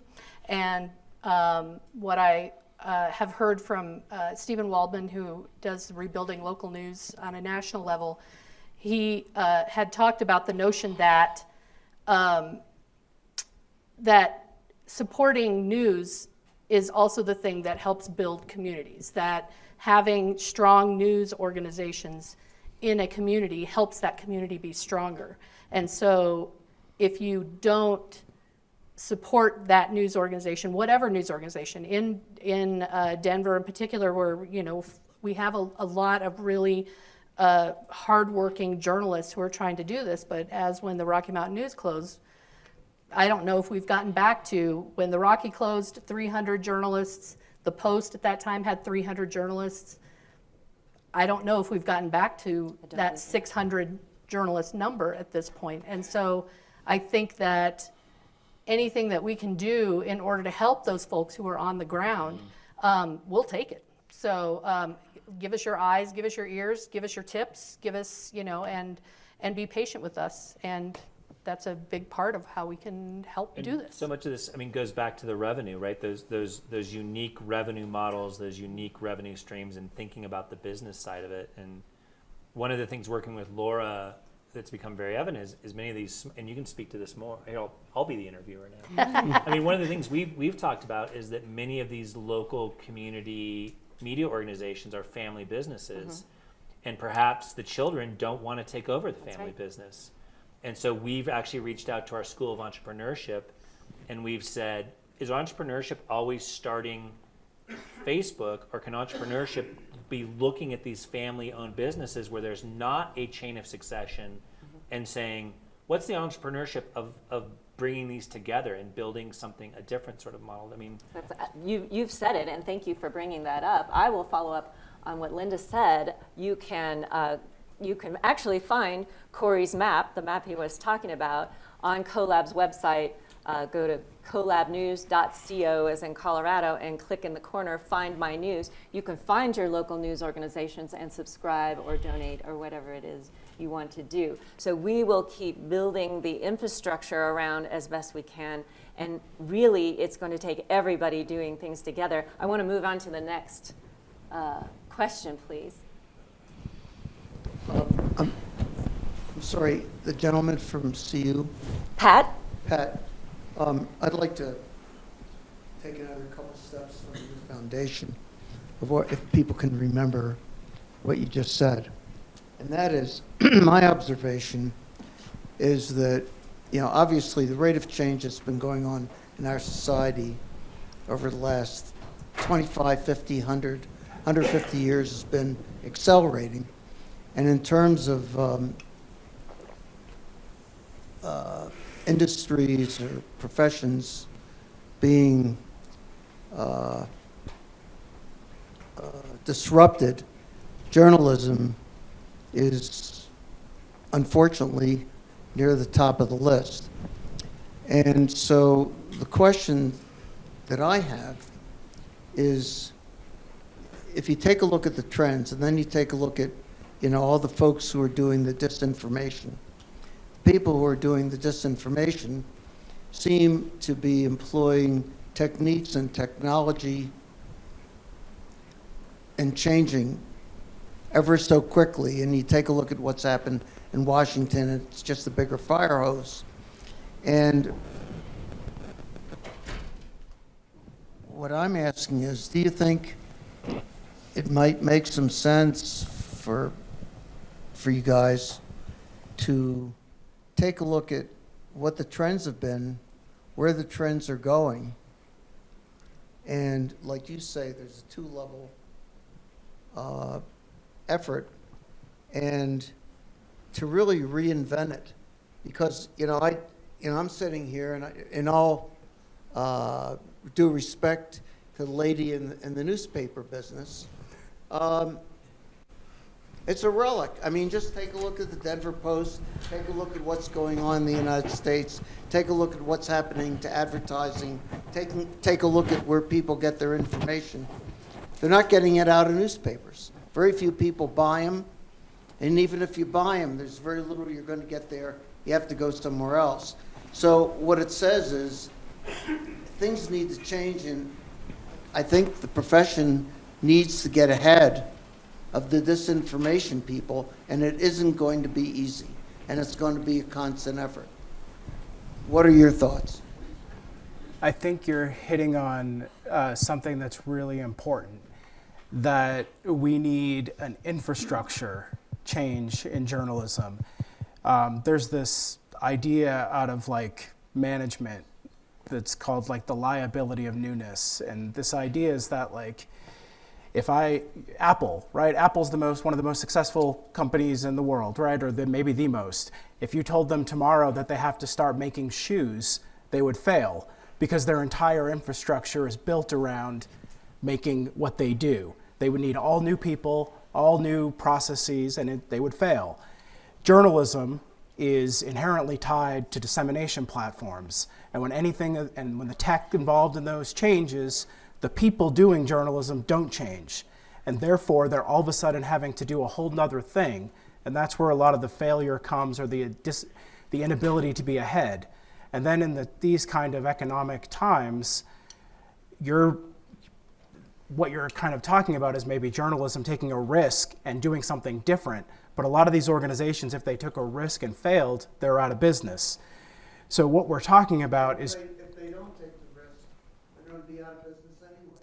And what I have heard from Stephen Waldman, who does Rebuilding Local News on a national level, he had talked about the notion that that supporting news is also the thing that helps build communities, that having strong news organizations in a community helps that community be stronger. And so if you don't support that news organization, whatever news organization, in Denver in particular, where we have a lot of really hardworking journalists who are trying to do this, but as when the Rocky Mountain News closed, I don't know if we've gotten back to when the Rocky closed, 300 journalists. The Post at that time had 300 journalists. I don't know if we've gotten back to that 600 journalist number at this point. And so I think that anything that we can do in order to help those folks who are on the ground, we'll take it. So give us your eyes, give us your ears, give us your tips, give us, and be patient with us. And that's a big part of how we can help do this. So much of this, goes back to the revenue, right? Those unique revenue models, those unique revenue streams, and thinking about the business side of it. And one of the things working with Laura that's become very evident is many of these, and you can speak to this more. I'll be the interviewer now. One of the things we've talked about is that many of these local community media organizations are family businesses, and perhaps the children don't want to take over the family business. And so we've actually reached out to our School of Entrepreneurship, and we've said, is entrepreneurship always starting Facebook, or can entrepreneurship be looking at these family-owned businesses where there's not a chain of succession, and saying, what's the entrepreneurship of bringing these together and building something, a different sort of model? You've said it, and thank you for bringing that up. I will follow up on what Linda said. You can actually find Corey's map, the map he was talking about, on CoLab's website. Go to colabnews.co as in Colorado and click in the corner, find my news. You can find your local news organizations and subscribe or donate or whatever it is you want to do. So we will keep building the infrastructure around as best we can. And really, it's going to take everybody doing things together. I want to move on to the next question, please. I'm sorry, the gentleman from CU. Pat? Pat, I'd like to take another couple steps from the foundation of what, if people can remember what you just said. And that is, my observation is that, obviously the rate of change that's been going on in our society over the last 25, 50, 100, 150 years has been accelerating. And in terms of industries or professions being disrupted, journalism is unfortunately near the top of the list. And so the question that I have is, if you take a look at the trends and then you take a look at all the folks who are doing the disinformation. People who are doing the disinformation seem to be employing techniques and technology and changing ever so quickly. And you take a look at what's happened in Washington, it's just a bigger fire hose. And what I'm asking is, do you think it might make some sense for you guys to take a look at what the trends have been, where the trends are going, and like you say, there's a two-level effort, and to really reinvent it, because I'm sitting here, and in all due respect to the lady in the newspaper business, it's a relic. I mean, just take a look at the Denver Post, take a look at what's going on in the United States, take a look at what's happening to advertising, take a look at where people get their information. They're not getting it out of newspapers. Very few people buy them, and even if you buy them, there's very little you're going to get there. You have to go somewhere else. So what it says is things need to change, and I think the profession needs to get ahead of the disinformation people, and it isn't going to be easy, and it's going to be a constant effort. What are your thoughts? I think you're hitting on something that's really important, that we need an infrastructure change in journalism. There's this idea out of like management that's called like the liability of newness, and this idea is that like Apple, right? Apple's one of the most successful companies in the world, right? Or maybe the most. If you told them tomorrow that they have to start making shoes, they would fail because their entire infrastructure is built around making what they do. They would need all new people, all new processes, and they would fail. Journalism is inherently tied to dissemination platforms. And when the tech involved in those changes, the people doing journalism don't change. And therefore, they're all of a sudden having to do a whole nother thing. And that's where a lot of the failure comes, or the inability to be ahead. And then in these kind of economic times, what you're kind of talking about is maybe journalism taking a risk and doing something different. But a lot of these organizations, if they took a risk and failed, they're out of business. So what we're talking about is... If they don't take the risk, they're going to be out of business anyway.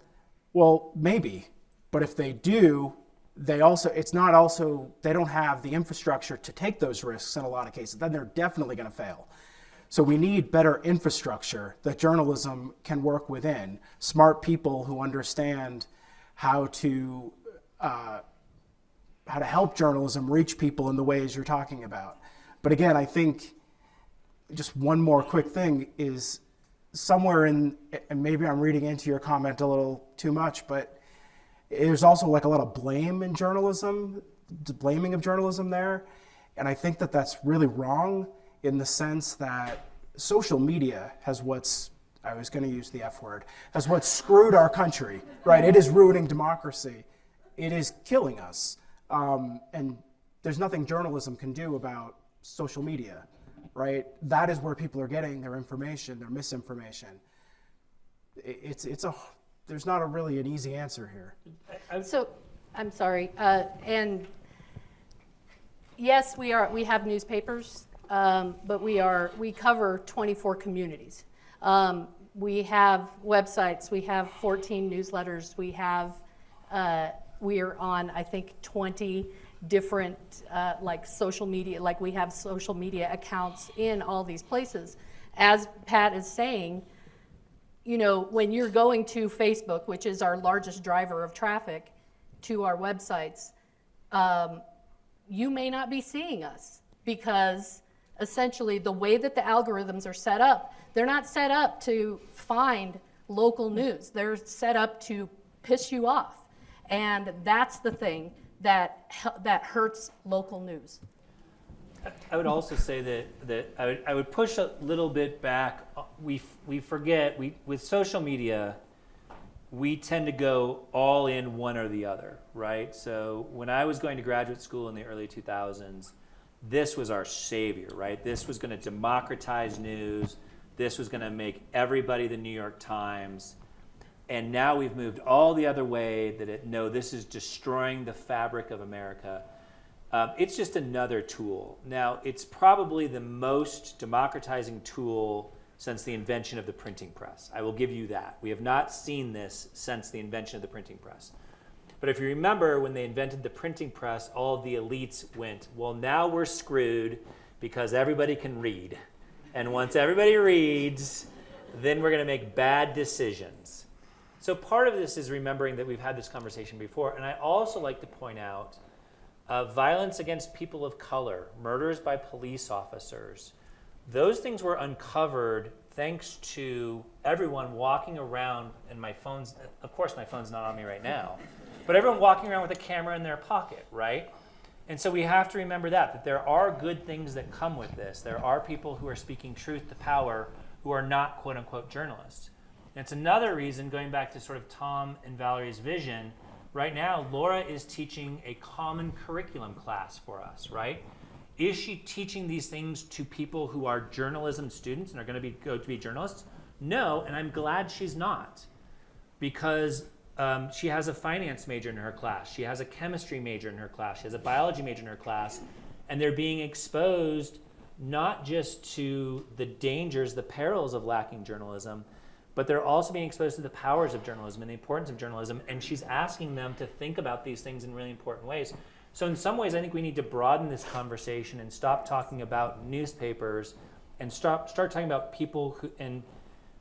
Well, maybe. But if they do, they don't have the infrastructure to take those risks in a lot of cases. Then they're definitely going to fail. So we need better infrastructure that journalism can work within. Smart people who understand how to help journalism reach people in the ways you're talking about. But again, I think just one more quick thing is somewhere in, and maybe I'm reading into your comment a little too much, but there's also like a lot of blame in journalism, the blaming of journalism there. And I think that that's really wrong in the sense that social media has I was going to use the F word, has what's screwed our country, right? It is ruining democracy. It is killing us. And there's nothing journalism can do about social media, right? That is where people are getting their information, their misinformation. There's not really an easy answer here. So, I'm sorry, and yes, we have newspapers, but we cover 24 communities. We have websites, we have 14 newsletters, we are on, I think, 20 different like social media, like we have social media accounts in all these places. As Pat is saying, when you're going to Facebook, which is our largest driver of traffic to our websites, you may not be seeing us because essentially the way that the algorithms are set up, they're not set up to find local news. They're set up to piss you off. And that's the thing that hurts local news. I would also say that I would push a little bit back. We forget, with social media, we tend to go all in one or the other, right? So when I was going to graduate school in the early 2000s, this was our savior, right? This was going to democratize news. This was going to make everybody the New York Times. And now we've moved all the other way that no, this is destroying the fabric of America. It's just another tool. Now, it's probably the most democratizing tool since the invention of the printing press. I will give you that. We have not seen this since the invention of the printing press. But if you remember, when they invented the printing press, all of the elites went, well, now we're screwed because everybody can read. And once everybody reads, then we're going to make bad decisions. So part of this is remembering that we've had this conversation before. And I also like to point out violence against people of color, murders by police officers. Those things were uncovered thanks to everyone walking around, and my phone's, of course my phone's not on me right now, but everyone walking around with a camera in their pocket, right? And so we have to remember that there are good things that come with this. There are people who are speaking truth to power who are not quote unquote journalists. And it's another reason, going back to sort of Tom and Valerie's vision, right now Laura is teaching a common curriculum class for us, right? Is she teaching these things to people who are journalism students and are going to go to be journalists? No, and I'm glad she's not, because she has a finance major in her class. She has a chemistry major in her class. She has a biology major in her class, and they're being exposed not just to the dangers, the perils of lacking journalism, but they're also being exposed to the powers of journalism and the importance of journalism, and she's asking them to think about these things in really important ways. So in some ways, I think we need to broaden this conversation and stop talking about newspapers and start talking about people who, and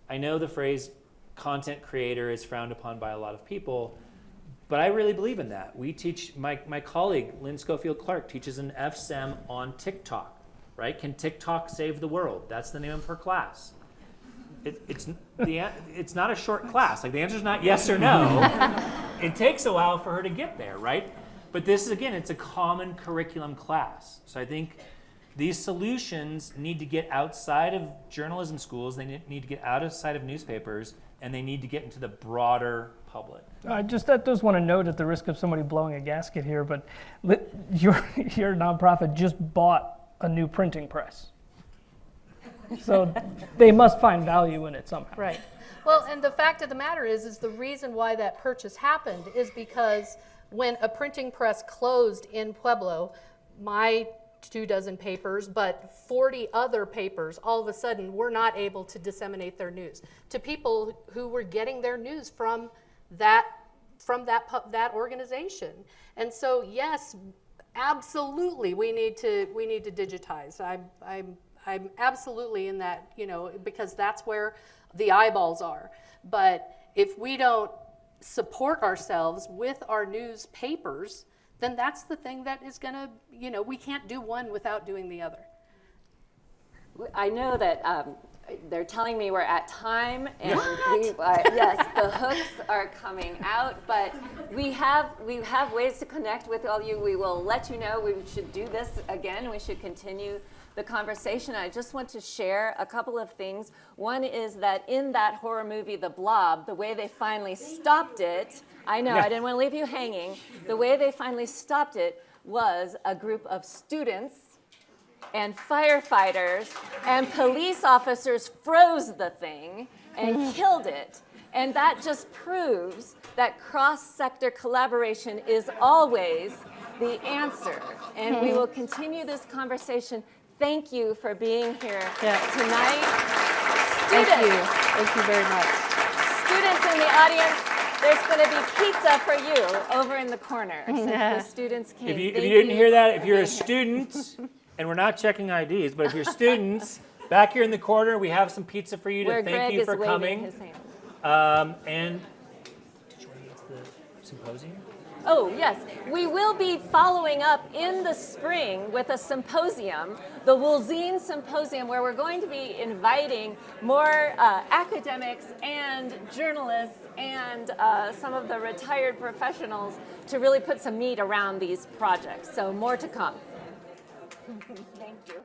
I know the phrase content creator is frowned upon by a lot of people, but I really believe in that. We teach, my colleague, Lynn Schofield Clark, teaches an FSEM on TikTok, right? Can TikTok save the world? That's the name of her class. It's not a short class. Like, the answer is not yes or no. It takes a while for her to get there, right? But this is, again, it's a common curriculum class. So I think these solutions need to get outside of journalism schools, they need to get outside of newspapers, and they need to get into the broader public. I just want to note, at the risk of somebody blowing a gasket here, but your nonprofit just bought a new printing press. So they must find value in it somehow. Right. Well, and the fact of the matter is the reason why that purchase happened is because when a printing press closed in Pueblo, my 24 papers, but 40 other papers, all of a sudden were not able to disseminate their news to people who were getting their news from that organization. And so, yes, absolutely, we need to digitize. I'm absolutely in that, because that's where the eyeballs are. But if we don't support ourselves with our newspapers, then that's the thing that is going to, we can't do one without doing the other. I know that they're telling me we're at time, and yes, the hooks are coming out, but we have ways to connect with all you. We will let you know. We should do this again. We should continue the conversation. I just want to share a couple of things. One is that in that horror movie, The Blob, the way they finally stopped it, I know, I didn't want to leave you hanging. The way they finally stopped it was a group of students and firefighters and police officers froze the thing and killed it. And that just proves that cross-sector collaboration is always the answer. And we will continue this conversation. Thank you for being here tonight. Students, Thank you very much. Students in the audience, there's going to be pizza for you over in the corner since the students came. If you didn't hear that, if you're a student, and we're not checking IDs, but if you're students, back here in the corner, we have some pizza for you to thank you for coming. And did you want to use the symposium? Oh, yes. We will be following up in the spring with a symposium, the Wolzien Symposium, where we're going to be inviting more academics and journalists and some of the retired professionals to really put some meat around these projects. So more to come. Thank you.